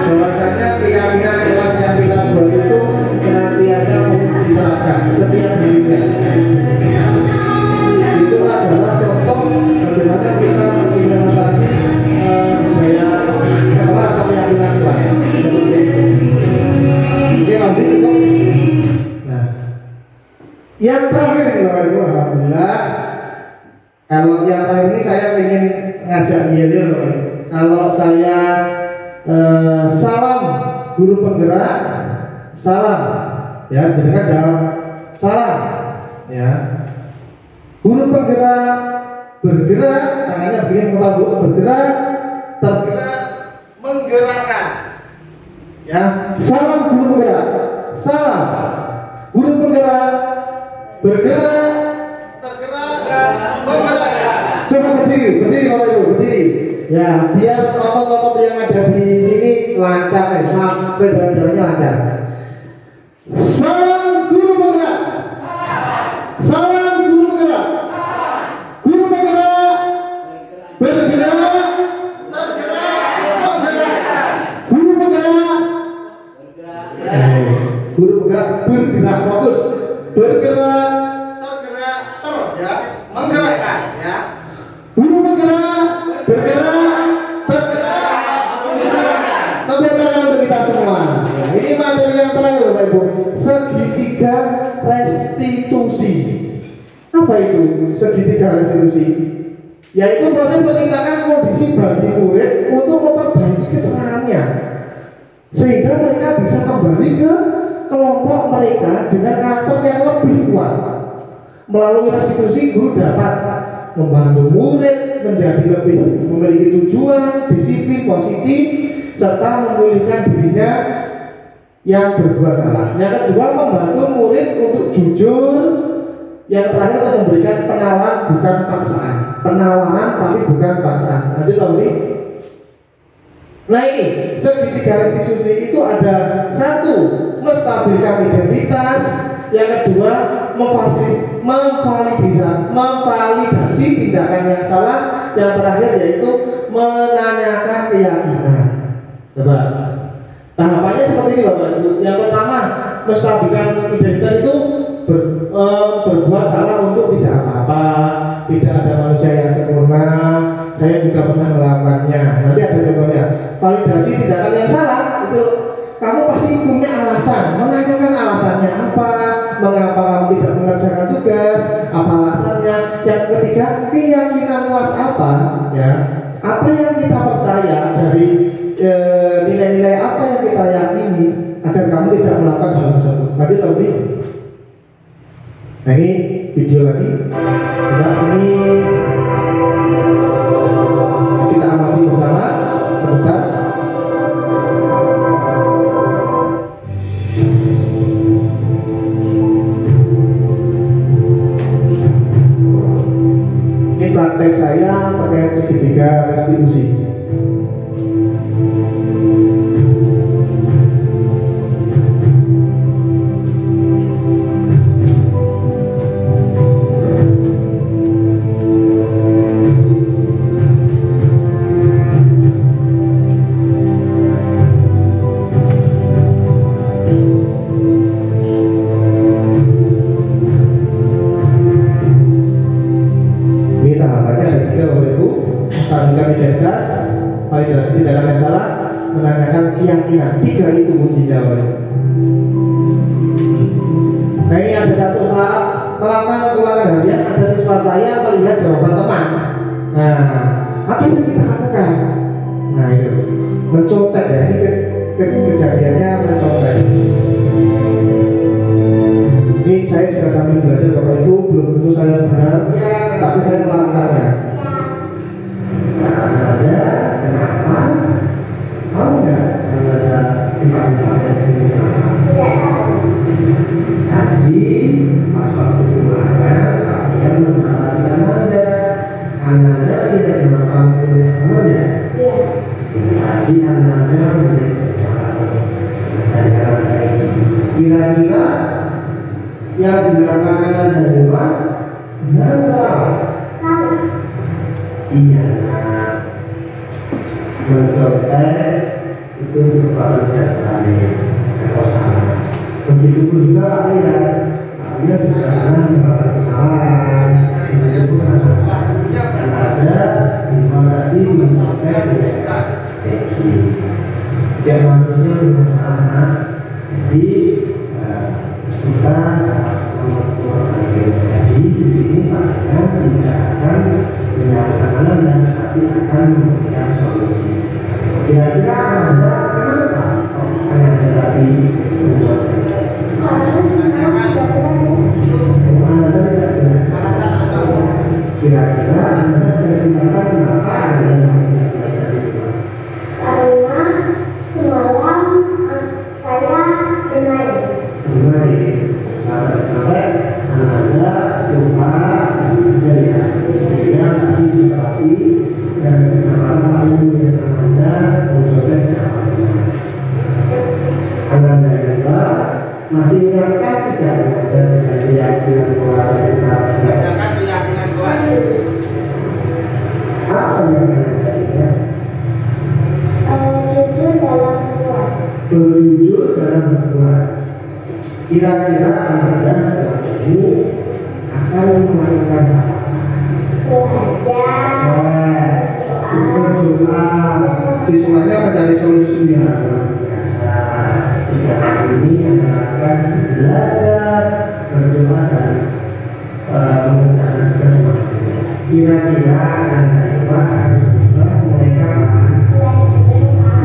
bahwasanya keyakinan kelas yang kita buat itu senantiasa diterapkan setiap dirinya. Itu adalah contoh bagaimana kita mengimplementasi budaya sekolah atau keyakinan kelas seperti itu. Oke, lanjut itu. Nah, yang terakhir Bapak Ibu, alhamdulillah. Kalau yang terakhir ini saya ingin ngajak yel-yel. Kalau saya salam guru penggerak, salam ya, jangan jawab salam ya. Guru penggerak bergerak, tangannya begini kepala Bu, bergerak, tergerak, menggerakkan ya. Salam guru penggerak, salam guru penggerak, bergerak, tergerak, menggerakkan. Coba berdiri Bapak Ibu, berdiri. Ya, biar otot-otot yang ada di sini lancar, sampai jalan-jalannya lancar. Salam guru penggerak. Salam guru penggerak. Guru penggerak bergerak, tergerak, menggerakkan. Guru penggerak bergerak. Guru penggerak bergerak, fokus. Bergerak, tergerak, ya, menggerakkan ya. Guru penggerak bergerak, tergerak, menggerakkan. Tepuk tangan untuk kita semua. Nah, ini materi yang terakhir Bapak Ibu, segitiga restitusi. Apa itu segitiga restitusi? Yaitu proses penciptaan kondisi bagi murid untuk memperbaiki kesalahannya, sehingga mereka bisa kembali ke kelompok mereka dengan karakter yang lebih kuat. Melalui restitusi, guru dapat membantu murid menjadi lebih memiliki tujuan, disiplin positif, serta memulihkan dirinya yang berbuat salah. Yang kedua, membantu murid untuk jujur. Yang terakhir, untuk memberikan penawaran bukan paksaan. Penawaran tapi bukan paksaan. Lanjut lagi. Nah ini segitiga restitusi itu ada satu, menstabilkan identitas. Yang kedua, memvalidasi tindakan yang salah. Yang terakhir yaitu menanyakan keyakinan. Coba tahapannya seperti ini Bapak Ibu. Yang pertama, menstabilkan identitas itu berbuat salah untuk tidak apa-apa, tidak ada manusia yang sempurna. Saya juga pernah melakukannya. Nanti ada contohnya. Validasi tindakan yang salah itu kamu pasti punya alasan, menanyakan alasannya apa, mengapa kamu tidak mengerjakan tugas, apa alasannya. Yang ketiga, keyakinan kelas apa, ya, apa yang kita percaya dari nilai-nilai apa yang kita yakini agar kamu tidak melakukan hal tersebut. Nanti tadi. Nah ini video lagi. Nah, ini kita amati bersama sebentar. Ini praktek saya terkait segitiga restitusi. Validasi tindakan yang salah, menanyakan keyakinan. Tiga itu kuncinya. Nah ini ada satu saat melakukan ulangan harian, ada siswa saya melihat jawaban teman. Nah, apa yang kita lakukan? Nah itu mencontek ya, ini kejadiannya mencontek. Ini saya juga sambil belajar Bapak Ibu, belum tentu saya benar, tapi saya melakukannya. Ada kenapa? Tahu nggak ada timbangan yang sini? Tadi pas waktu kemarin kalian memperhatikan Anda tidak melakukan kebenaran ya? Tadi Anda kira-kira yang dilakukan Anda di rumah benar atau salah? Iya. Mencontek itu merupakan baik atau salah. Begitu juga ya, kalian sekarang melakukan kesalahan. Itu ada dimana di mencontek identitas. Setiap manusia punya kesalahan. Jadi kita jadi di sini kalian tidak akan menyalahkan Anda, tapi akan memberikan solusi. Kira-kira Anda kenapa Anda tadi mencoba? Anda tidak benar. Kira-kira Anda ceritakan kenapa Anda tidak belajar di rumah?
Karena semalam saya bermain.
Sampai Anda lupa ya. Sehingga tadi dipati dan apa yang Anda mencoba Anda juga masih ingatkan tidak ada keyakinan kelas kita keyakinan kelas apa yang Anda ingat?
Jujur dalam berbuat.
Jujur dalam berbuat. Kira-kira Anda dalam ini akan melakukan apa?
Belajar,
berdoa. Siswanya mencari solusi yang luar biasa. Jika hari ini Anda akan belajar, berdoa dan mengerjakan tugas maksudnya. Kira-kira Anda akan mereka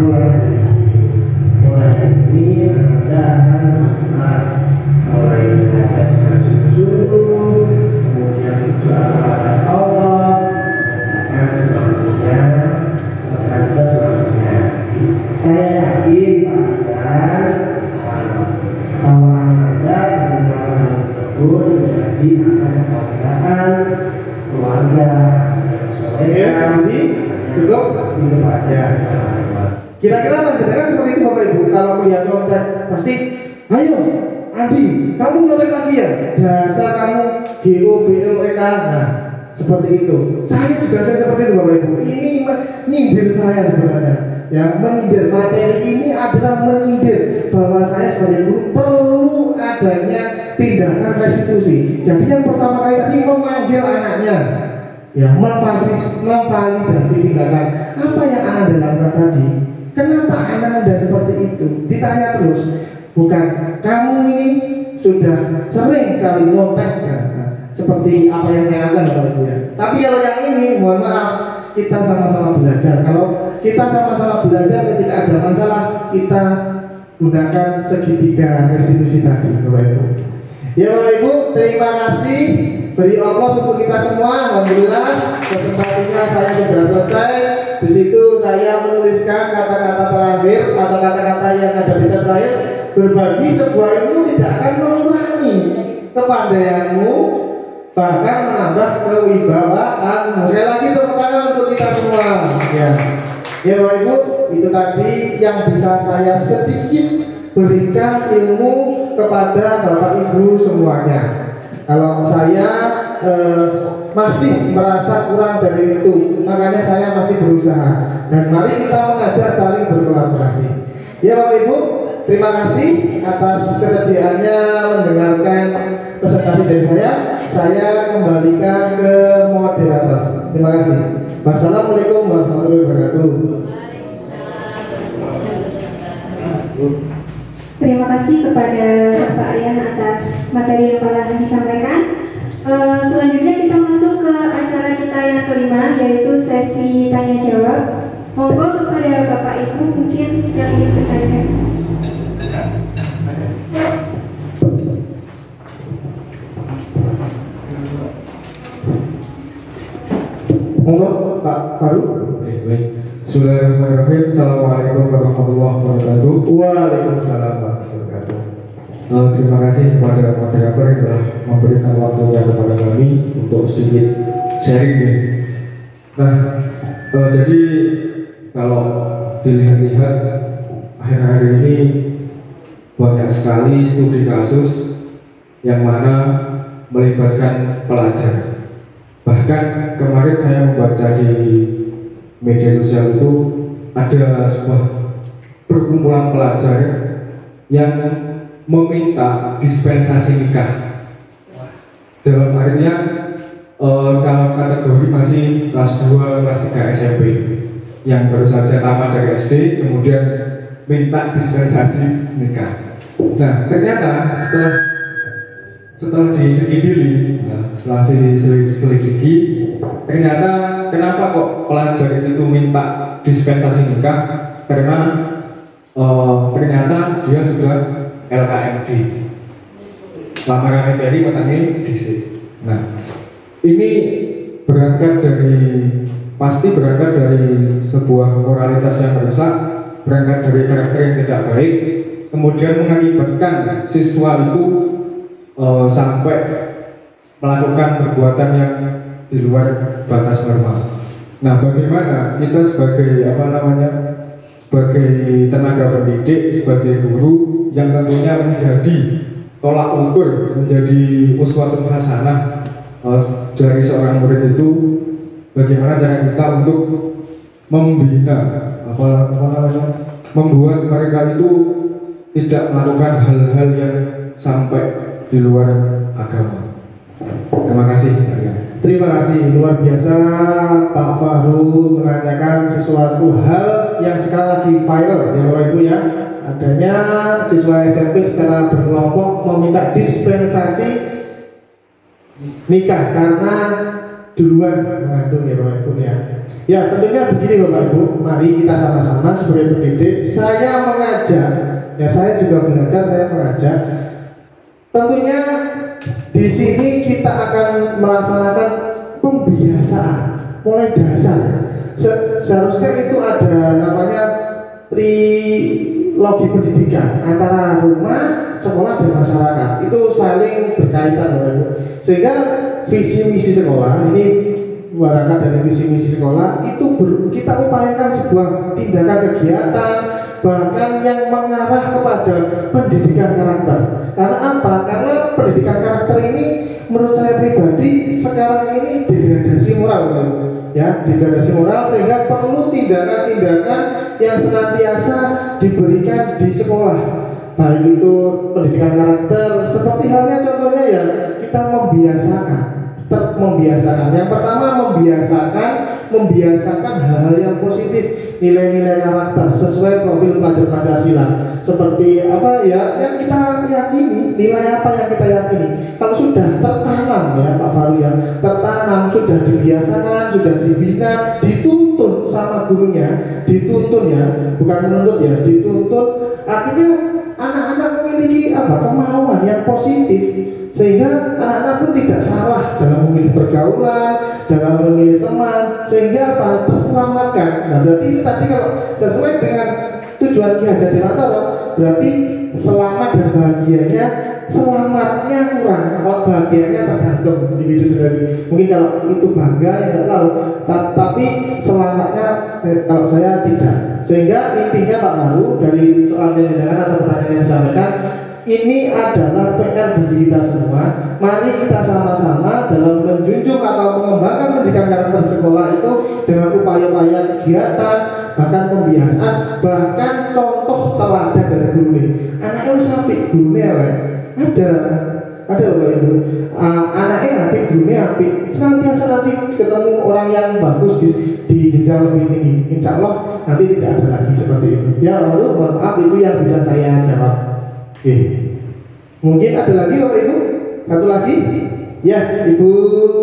mulai ini Anda akan mulai belajar dengan sungguh-sungguh, kemudian berdoa kepada Allah, selanjutnya saya yakin kalian jadi akan pernikahan keluarga. Jadi cukup hidup aja. Kira-kira panjenengan seperti itu Bapak Ibu. Kalau melihat contek pasti, ayo Andi, kamu nyontek lagi ya? Dasar kamu GOBLEK. Nah, seperti itu. Saya juga seperti itu Bapak Ibu. Ini nyindir saya sebenarnya. Ya, menyindir materi ini adalah menyindir bahwa saya sebagai guru perlu adanya tindakan restitusi. Jadi yang pertama kali tadi memanggil anaknya, ya, memvalidasi tindakan apa yang Anda lakukan tadi. Kenapa Anda seperti itu? Ditanya terus. Bukan kamu ini sudah sering kali nyontek seperti apa yang saya lakukan ya. Tapi kalau yang ini, mohon maaf, kita sama-sama belajar. Kalau kita sama-sama belajar, ketika ada masalah kita gunakan segitiga restitusi tadi, Bapak Ibu. Ya Bapak Ibu, terima kasih. Beri Allah untuk kita semua. Alhamdulillah, kesempatannya saya sudah selesai. Di situ saya menuliskan kata-kata terakhir atau kata-kata yang ada di terakhir. Berbagi sebuah ilmu tidak akan mengurangi kepandaianmu, bahkan menambah kewibawaanmu. Sekali lagi tepuk tangan untuk kita semua. Ya Bapak Ibu, itu tadi yang bisa saya sedikit berikan ilmu kepada Bapak Ibu semuanya. Kalau saya masih merasa kurang dari itu, makanya saya masih berusaha. Dan mari kita mengajak saling berkolaborasi. Ya Bapak Ibu, terima kasih atas kesediaannya mendengarkan presentasi dari saya. Saya kembalikan ke moderator. Terima kasih. Wassalamualaikum warahmatullahi wabarakatuh.
Terima kasih kepada Pak Aryan atas materi yang telah disampaikan. Selanjutnya kita masuk ke acara kita yang kelima, yaitu sesi tanya jawab. Monggo kepada Bapak Ibu mungkin yang ingin bertanya.
Monggo Pak Faru.
Baik. Bismillahirrahmanirrahim. Assalamualaikum warahmatullahi wabarakatuh.
Waalaikumsalam warahmatullahi wabarakatuh.
Terima kasih kepada moderator yang telah memberikan waktunya kepada kami untuk sedikit sharing. Nah, jadi kalau dilihat-lihat akhir-akhir ini banyak sekali studi kasus yang mana melibatkan pelajar. Bahkan kemarin saya membaca di media sosial itu ada sebuah perkumpulan pelajar yang meminta dispensasi nikah. Dalam artian kalau kategori masih kelas 2, kelas 3 SMP yang baru saja tamat dari SD, kemudian minta dispensasi nikah. Nah, ternyata setelah diselidiki, setelah diselidiki, ternyata kenapa kok pelajar itu minta dispensasi nikah? Karena ternyata dia sudah LKMD, lamaran dari matanya DC. Nah, ini pasti berangkat dari sebuah moralitas yang rusak, berangkat dari karakter yang tidak baik, kemudian mengakibatkan siswa itu sampai melakukan perbuatan yang di luar batas normal. Nah, bagaimana kita sebagai sebagai tenaga pendidik, sebagai guru yang tentunya menjadi tolak ukur, menjadi uswatun hasanah dari seorang murid itu, bagaimana cara kita untuk membina membuat mereka itu tidak melakukan hal-hal yang sampai di luar agama. Terima kasih.
Terima kasih, luar biasa Pak Fahru menanyakan sesuatu hal yang sekarang lagi viral ya Bapak Ibu ya. Adanya siswa SMP secara berkelompok meminta dispensasi nikah karena duluan mengandung ya Bapak Ibu ya. Ya tentunya begini Bapak Ibu, mari kita sama-sama sebagai pendidik, saya mengajak, ya saya juga belajar, saya mengajak. Tentunya di sini kita akan melaksanakan pembiasaan mulai dasar. Seharusnya itu ada namanya trilogi pendidikan antara rumah, sekolah dan masyarakat itu saling berkaitan, Bapak Ibu. Sehingga visi misi sekolah ini, berangkat dari visi misi sekolah itu kita upayakan sebuah tindakan kegiatan bahkan yang mengarah kepada pendidikan karakter. Karena apa? Karena pendidikan karakter ini menurut saya pribadi sekarang ini degradasi moral, Bapak Ibu. Ya, degradasi moral, sehingga perlu tindakan-tindakan yang senantiasa diberikan di sekolah, baik itu pendidikan karakter, seperti halnya contohnya ya kita membiasakan. Yang pertama membiasakan hal-hal yang positif, nilai-nilai karakter sesuai profil pelajar Pancasila. Seperti apa ya yang kita yakini, nilai apa yang kita yakini. Kalau sudah tertanam ya Pak Faru ya, tertanam, sudah dibiasakan, sudah dibina, dituntun sama gurunya, dituntun ya, bukan menuntut ya, dituntun. Artinya anak-anak memiliki kemauan yang positif, sehingga anak-anak pun tidak salah dalam memilih pergaulan, dalam memilih teman, sehingga terselamatkan. Nah berarti ini tadi kalau sesuai dengan tujuan Ki Hajar Dewantara, berarti selamat dan bahagianya, selamatnya kurang, kalau bahagianya tergantung individu sendiri. Mungkin kalau itu bangga ya nggak tahu, tapi selamatnya kalau saya tidak. Sehingga intinya Pak Maru dari soal penjelasan atau pertanyaan yang disampaikan, ini adalah PR bagi kita semua. Mari kita sama-sama dalam menjunjung atau mengembangkan pendidikan karakter sekolah itu dengan upaya-upaya kegiatan, bahkan pembiasaan, bahkan contoh teladan dari guru ini. Anaknya harus sampai gurunya ada Bapak Ibu. Anaknya apik, gurunya apik. Senantiasa nanti ketemu orang yang bagus di jenjang lebih tinggi. Insya Allah nanti tidak ada lagi seperti itu. Ya lalu mohon maaf, itu yang bisa saya jawab. Oke. Mungkin ada lagi Bapak Ibu? Satu lagi? Ya, Ibu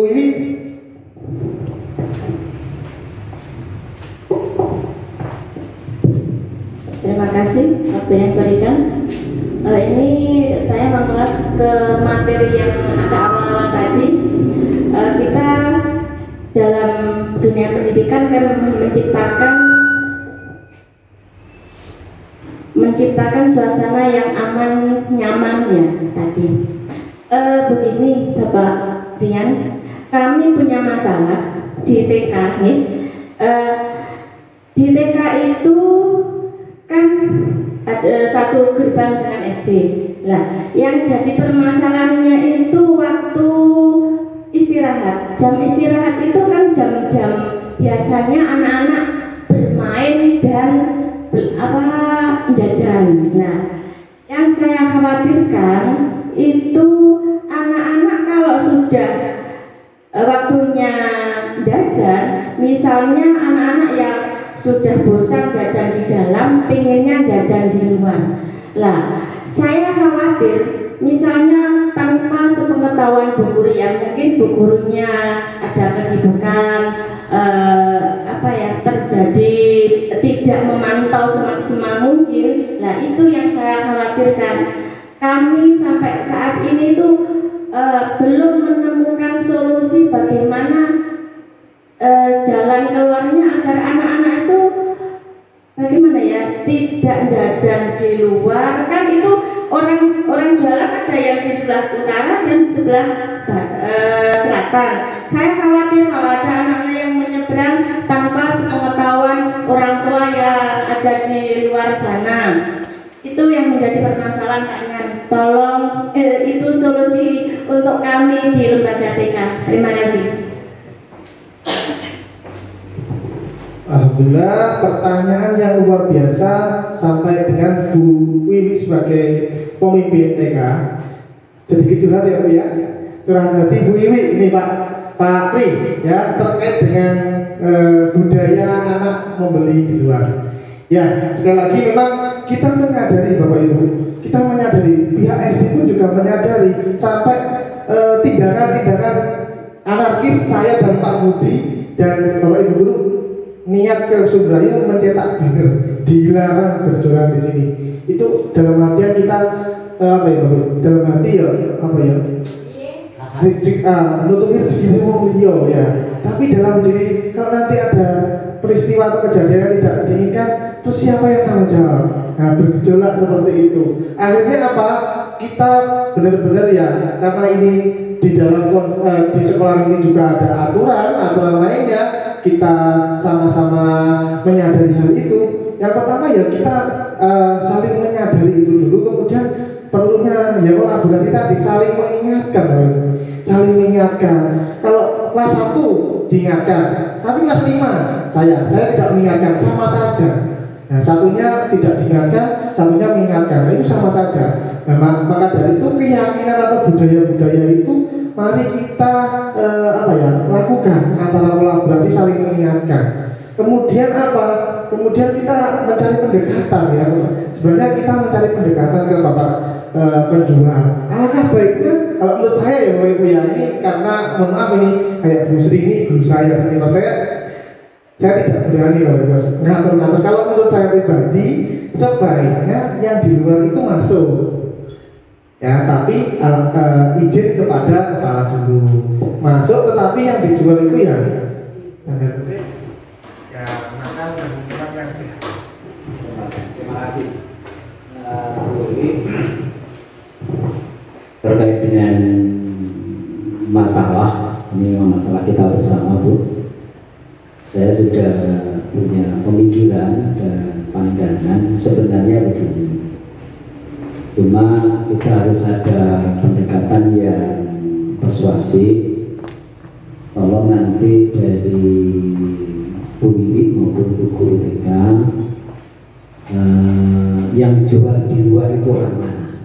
Wiwi.
Terima kasih waktu yang diberikan. Ini saya mengulas ke materi yang agak awal tadi. Kita dalam dunia pendidikan kan menciptakan suasana yang aman, nyaman ya tadi. Begini Bapak Rian, kami punya masalah di TK nih. Di TK itu kan ada satu gerbang dengan SD. Lah, yang jadi permasalahannya itu waktu istirahat. Jam istirahat itu kan jam-jam biasanya anak-anak bermain dan jajan. Nah, yang saya khawatirkan itu anak-anak kalau sudah waktunya jajan, misalnya anak-anak yang sudah bosan jajan di dalam, pengennya jajan di luar. Lah, saya khawatir misalnya tanpa sepengetahuan bu guru, yang mungkin bu gurunya ada kesibukan terjadi tidak memantau semaksimal mungkin. Nah itu yang saya khawatirkan. Kami sampai saat ini tuh belum menemukan solusi bagaimana jalan keluarnya agar anak-anak itu bagaimana ya, tidak jajan di luar. Kan itu orang jualan ada yang di sebelah utara dan sebelah selatan. Saya khawatir kalau ada anak-anak yang menyeberang tanpa sepengetahuan orang tua yang ada di luar sana. Itu yang menjadi permasalahan Pak Ian. Tolong itu solusi untuk kami di lembaga TK. Terima kasih.
Alhamdulillah, pertanyaan yang luar biasa sampai dengan Bu Wiwi sebagai pemimpin TK. Sedikit curhat ya Bu ya, curhat hati Bu Wiwi ini Pak Pri ya, terkait dengan budaya anak membeli di luar. Ya, sekali lagi memang kita menyadari Bapak Ibu, kita menyadari, pihak SD pun juga menyadari sampai tindakan-tindakan anarkis saya dan Pak Budi dan Bapak Ibu guru niat ke Sundrayo mencetak banner dilarang berjualan di sini. Itu dalam artian kita dalam hati ya nutupi rezeki wong liya ya. Tapi dalam diri kalau nanti ada peristiwa atau kejadian yang tidak diinginkan, terus siapa yang tanggung jawab? Nah, bergejolak seperti itu. Akhirnya apa? Kita benar-benar ya, karena ini di dalam di sekolah ini juga ada aturan lainnya, kita sama-sama menyadari hal itu. Yang pertama ya kita saling menyadari itu dulu, kemudian perlunya ya kolaborasi tadi, saling mengingatkan. Kalau kelas 1 diingatkan, tapi kelas 5 saya tidak mengingatkan, sama saja. Nah, satunya tidak diingatkan, satunya mengingatkan, itu sama saja. Nah, maka dari itu keyakinan atau budaya-budaya itu mari kita lakukan antara kolaborasi, saling mengingatkan. Kemudian apa? Kemudian kita mencari pendekatan ya. Sebenarnya kita mencari pendekatan ke Bapak penjual. Alangkah baiknya kalau menurut saya ya Bapak ya, ini karena mohon maaf ini kayak Bu Sri ini guru saya, senior saya tidak berani ngatur-ngatur. Kalau menurut saya pribadi sebaiknya yang di luar itu masuk. Ya, tapi izin kepada kepala dulu masuk, tetapi yang dijual itu ya makan dan minuman yang sehat.
Terima kasih. Terkait dengan masalah ini, masalah kita bersama Bu, saya sudah punya pemikiran dan pandangan sebenarnya begini. Cuma kita harus ada pendekatan yang persuasif. Tolong nanti dari Bu Wiwi maupun Bu Guru TK yang jual di luar itu orang mana,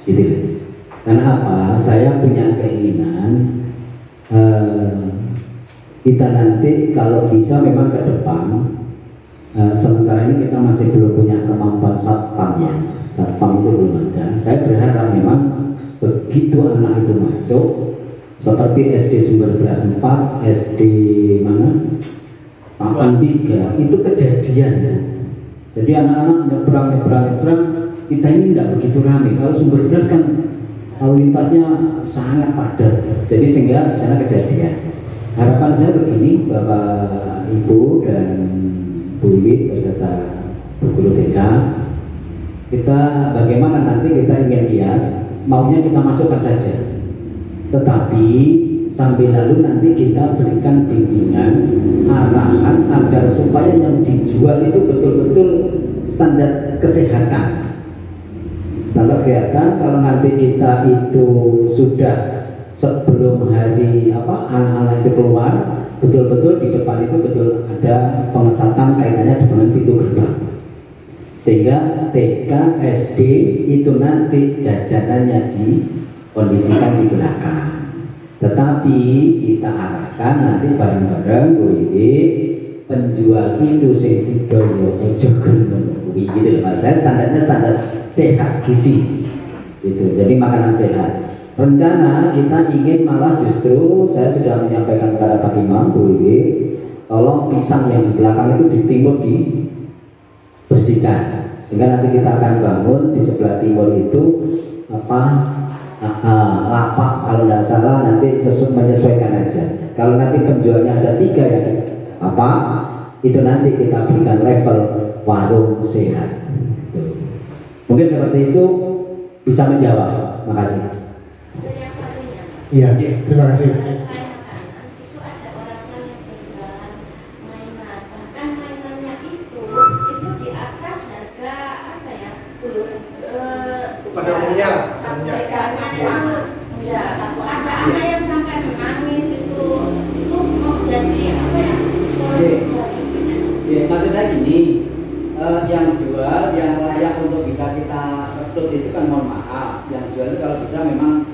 gitu. Karena apa? Saya punya keinginan kita nanti kalau bisa memang ke depan. Sementara ini kita masih belum punya kemampuan satpamnya. Satpam itu belum ada. Saya berharap memang begitu anak itu masuk, seperti SD Sumber Beras 4, SD mana? Papan 3, itu kejadian ya. Jadi anak-anak nyebrang, kita ini tidak begitu ramai. Kalau Sumber Beras kan lalu lintasnya sangat padat. Jadi sehingga di sana kejadian. Harapan saya begini, Bapak Ibu dan Bu Wiwi beserta Bu Guru TK, kita bagaimana nanti kita ingin lihat, maunya kita masukkan saja, tetapi sambil lalu nanti kita berikan bimbingan, arahan agar supaya yang dijual itu betul-betul standar kesehatan. Standar kesehatan, kalau nanti kita itu sudah sebelum hari anak-anak itu keluar, betul-betul di depan itu betul ada pengetatan kaitannya dengan pintu gerbang. Sehingga TK, SD itu nanti jajanannya dikondisikan di belakang. Tetapi kita arahkan nanti bareng-bareng Bu Wiwi, penjual itu sedoyo ojo kuwi gitu. Saya standarnya standar sehat gizi. Gitu. Jadi makanan sehat. Rencana kita ingin malah justru saya sudah menyampaikan kepada Pak Imam, Bu Wiwi, tolong pisang yang di belakang itu ditimur dibersihkan. Sehingga nanti kita akan bangun di sebelah timur itu lapak, kalau tidak salah nanti menyesuaikan aja. Kalau nanti penjualnya ada 3 ya itu nanti kita berikan level warung sehat. Mungkin seperti itu bisa menjawab. Makasih.
Iya, terima kasih. Pada umumnya
ada anak yang sampai menangis itu mau jadi apa ya?
Maksud saya gini, yang jual yang layak untuk bisa kita rekrut itu kan mohon maaf, yang jual itu kalau bisa memang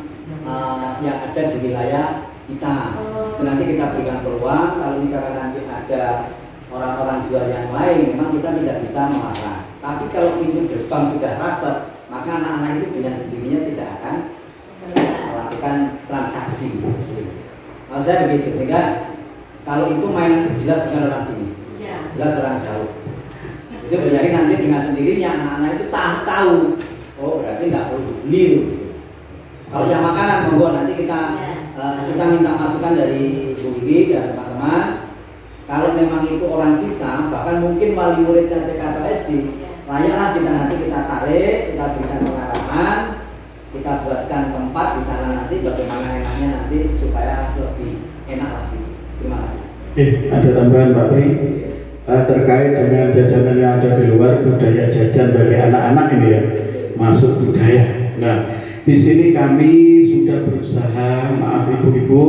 yang ada di wilayah kita. Itu nanti kita berikan peluang. Kalau misalkan nanti ada orang-orang jual yang lain, memang kita tidak bisa melarang. Tapi kalau pintu gerbang sudah rapat, maka anak-anak itu dengan sendirinya tidak akan melakukan transaksi. Kalau saya begitu, sehingga kalau itu mainan jelas bukan orang sini, jelas orang jauh. Itu berarti nanti dengan sendirinya anak-anak itu tahu. Oh berarti nggak perlu beli. Kalau yang makanan monggo nanti kita minta masukan dari Bu Wiwi dan teman-teman.
kalau memang itu orang kita, bahkan mungkin wali muridnya TK atau SD, layaklah kita nanti kita tarik, kita berikan pengarahan, kita buatkan tempat di sana nanti bagaimana enaknya nanti supaya lebih enak lagi. Terima kasih.
Ada tambahan Pak Pri terkait dengan jajanan yang ada di luar, budaya jajan bagi anak-anak ini ya, masuk budaya. Nah, di sini kami sudah berusaha, maaf ibu-ibu,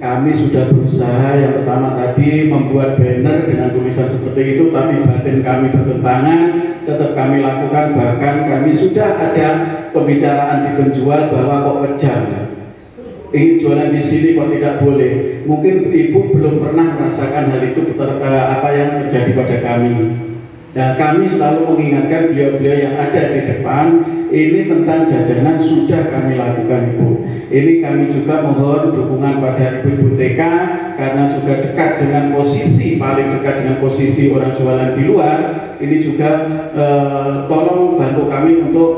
kami sudah berusaha yang pertama tadi membuat banner dengan tulisan seperti itu, tapi batin kami bertentangan, tetap kami lakukan, bahkan kami sudah ada pembicaraan di penjual bahwa kok kejam, ingin jualan di sini kok tidak boleh. Mungkin ibu belum pernah merasakan hal itu apa yang terjadi pada kami. Nah, kami selalu mengingatkan beliau-beliau yang ada di depan, ini tentang jajanan sudah kami lakukan ibu. Ini kami juga mohon dukungan pada ibu-ibu TK, karena juga dekat dengan posisi, paling dekat dengan posisi orang jualan di luar. Ini juga tolong bantu kami untuk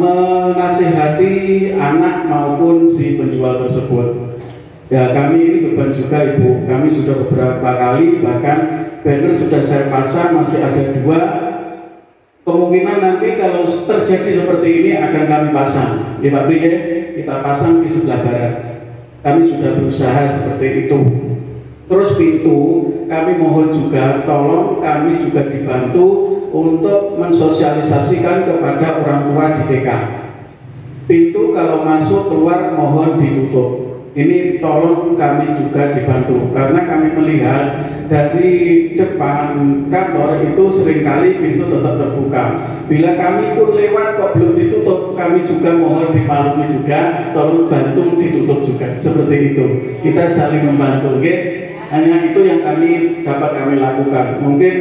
menasihati anak maupun si penjual tersebut. Ya, kami ini beban juga ibu. Kami sudah beberapa kali, bahkan banner sudah saya pasang, masih ada 2. Kemungkinan nanti kalau terjadi seperti ini akan kami pasang. Ya Pak Bri, kita pasang di sebelah barat. Kami sudah berusaha seperti itu. Terus pintu, kami mohon juga, tolong kami juga dibantu untuk mensosialisasikan kepada orang tua di TK. Pintu kalau masuk keluar mohon ditutup. Ini tolong kami juga dibantu, karena kami melihat dari depan kantor itu seringkali pintu tetap terbuka. Bila kami pun lewat kok belum ditutup, kami juga mohon dimaklumi juga, tolong bantu ditutup juga. Seperti itu, kita saling membantu, okay? Hanya itu yang dapat kami lakukan. Mungkin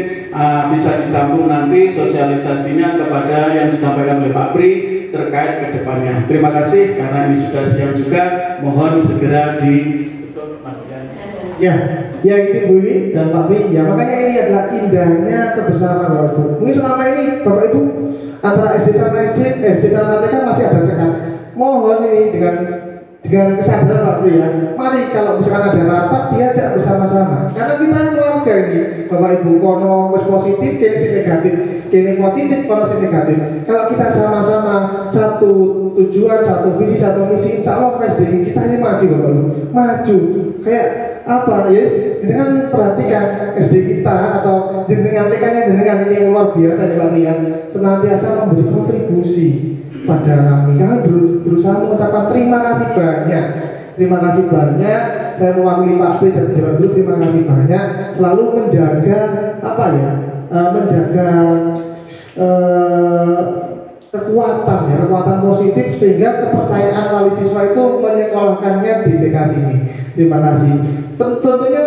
bisa disambung nanti sosialisasinya kepada yang disampaikan oleh Pak Pri terkait ke depannya. Terima kasih, karena ini sudah siang juga, mohon segera ditutup Mas Yan.
Ya itu Bu Iwi dan Pak Pri. Ya makanya ini adalah indahnya kebersamaan Bapak Ibu. Mungkin selama ini Bapak Ibu antara SD sama TK masih ada sekat. Mohon ini dengan kesadaran Pak Pri ya. Mari kalau misalkan ada rapat diajak bersama-sama. Karena kita keluarga ini, Bapak Ibu, kono positif, kini si negatif, kini positif, kono si negatif. Kalau kita sama-sama satu tujuan, satu visi, satu misi, insya Allah SD kita ini maju Bapak Ibu, maju. Kayak apa, yes? Dengan perhatikan SD kita atau jenengan TK-nya ini luar biasa ya Pak Pri ya. Senantiasa memberi kontribusi pada kami. Kami berusaha mengucapkan terima kasih banyak. Terima kasih banyak. Saya mewakili Pak Pri dan Dewan Guru, terima kasih banyak. Selalu menjaga menjaga kekuatan positif sehingga kepercayaan wali siswa itu menyekolahkannya di TK sini. Terima kasih. Tentunya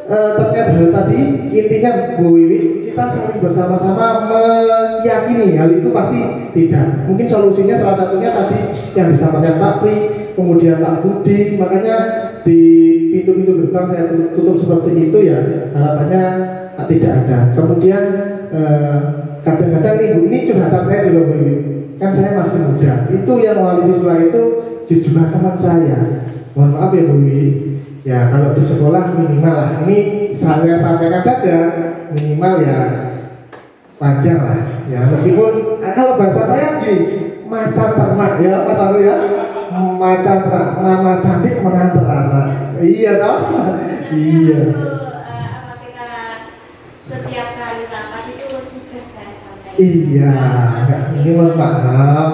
terkait hal tadi, intinya Bu Wiwi, kita saling bersama-sama meyakini hal itu pasti tidak. Mungkin solusinya salah satunya tadi yang disampaikan Pak Pri, kemudian Pak Budi. Makanya di pintu-pintu gerbang saya tutup seperti itu ya, harapannya tidak ada. Kemudian kadang-kadang ini curhatan saya juga Bu Wiwi, kan saya masih muda. Itu yang wali siswa itu jujur teman saya. Mohon maaf ya Bu Wiwi. Ya kalau di sekolah minimal lah, ini saya sampaikan saja, minimal ya panjang lah ya, meskipun kalau bahasa saya gini, macan ternak ya Mas Aru ya, macan ternak, mama cantik mengantar anak. Iya toh? Iya.
Kita setiap kali rapat itu sudah saya sampaikan.
Iya, ini mohon maaf.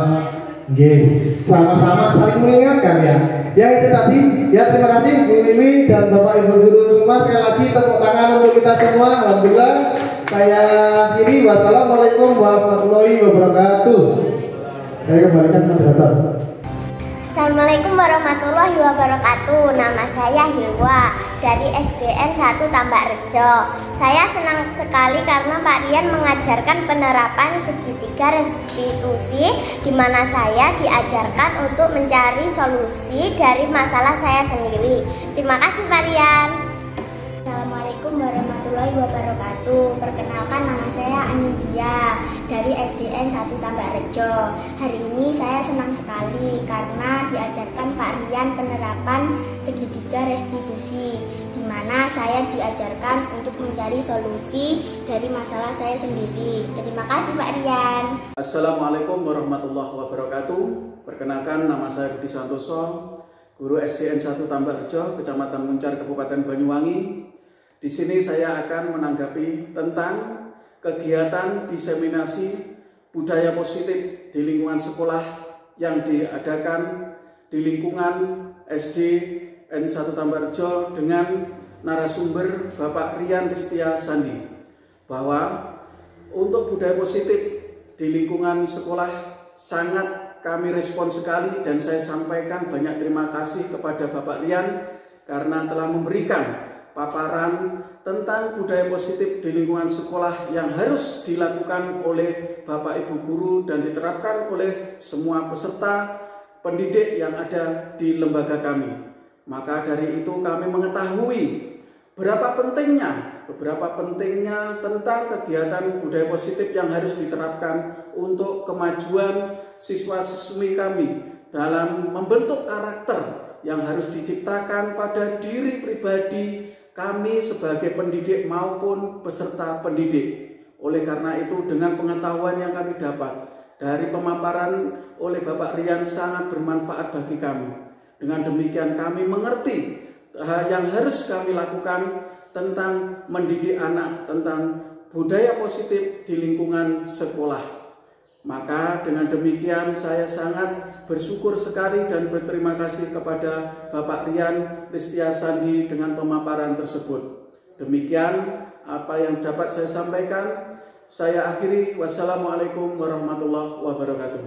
Sama-sama saling mengingatkan ya. Ya itu tadi. Ya terima kasih Bu Wiwi dan Bapak Ibu Guru semua. Sekali lagi tepuk tangan untuk kita semua. Alhamdulillah. Saya akhiri. Wassalamualaikum warahmatullahi wabarakatuh. Saya kembalikan moderator.
Assalamualaikum warahmatullahi wabarakatuh. Nama saya Hilwa dari SDN 1 Tambak Rejo. Saya senang sekali karena Pak Rian mengajarkan penerapan segitiga restitusi, di mana saya diajarkan untuk mencari solusi dari masalah saya sendiri. Terima kasih Pak Rian. Assalamualaikum warahmatullahi warahmatullahi wabarakatuh. Perkenalkan, nama saya Anindya dari SDN 1 Tambak Rejo. Hari ini saya senang sekali karena diajarkan Pak Rian penerapan segitiga restitusi, di mana saya diajarkan untuk mencari solusi dari masalah saya sendiri. Terima kasih Pak Rian.
Assalamualaikum warahmatullahi wabarakatuh. Perkenalkan, nama saya Budi Santoso, guru SDN 1 Tambak Rejo, Kecamatan Muncar, Kabupaten Banyuwangi. Di sini saya akan menanggapi tentang kegiatan diseminasi budaya positif di lingkungan sekolah yang diadakan di lingkungan SDN 1 Tambak Rejo dengan narasumber Bapak Rian Ristia Sandi, bahwa untuk budaya positif di lingkungan sekolah sangat kami respon sekali, dan saya sampaikan banyak terima kasih kepada Bapak Rian karena telah memberikan paparan tentang budaya positif di lingkungan sekolah yang harus dilakukan oleh Bapak Ibu guru dan diterapkan oleh semua peserta pendidik yang ada di lembaga kami. Maka dari itu kami mengetahui beberapa pentingnya tentang kegiatan budaya positif yang harus diterapkan untuk kemajuan siswa-siswi kami dalam membentuk karakter yang harus diciptakan pada diri pribadi kami sebagai pendidik maupun peserta pendidik. Oleh karena itu, dengan pengetahuan yang kami dapat dari pemaparan oleh Bapak Rian sangat bermanfaat bagi kami. Dengan demikian kami mengerti yang harus kami lakukan tentang mendidik anak, tentang budaya positif di lingkungan sekolah. Maka dengan demikian saya sangat bersyukur sekali dan berterima kasih kepada Bapak Rian Ristia Sandi dengan pemaparan tersebut. Demikian apa yang dapat saya sampaikan. Saya akhiri. Wassalamualaikum warahmatullahi wabarakatuh.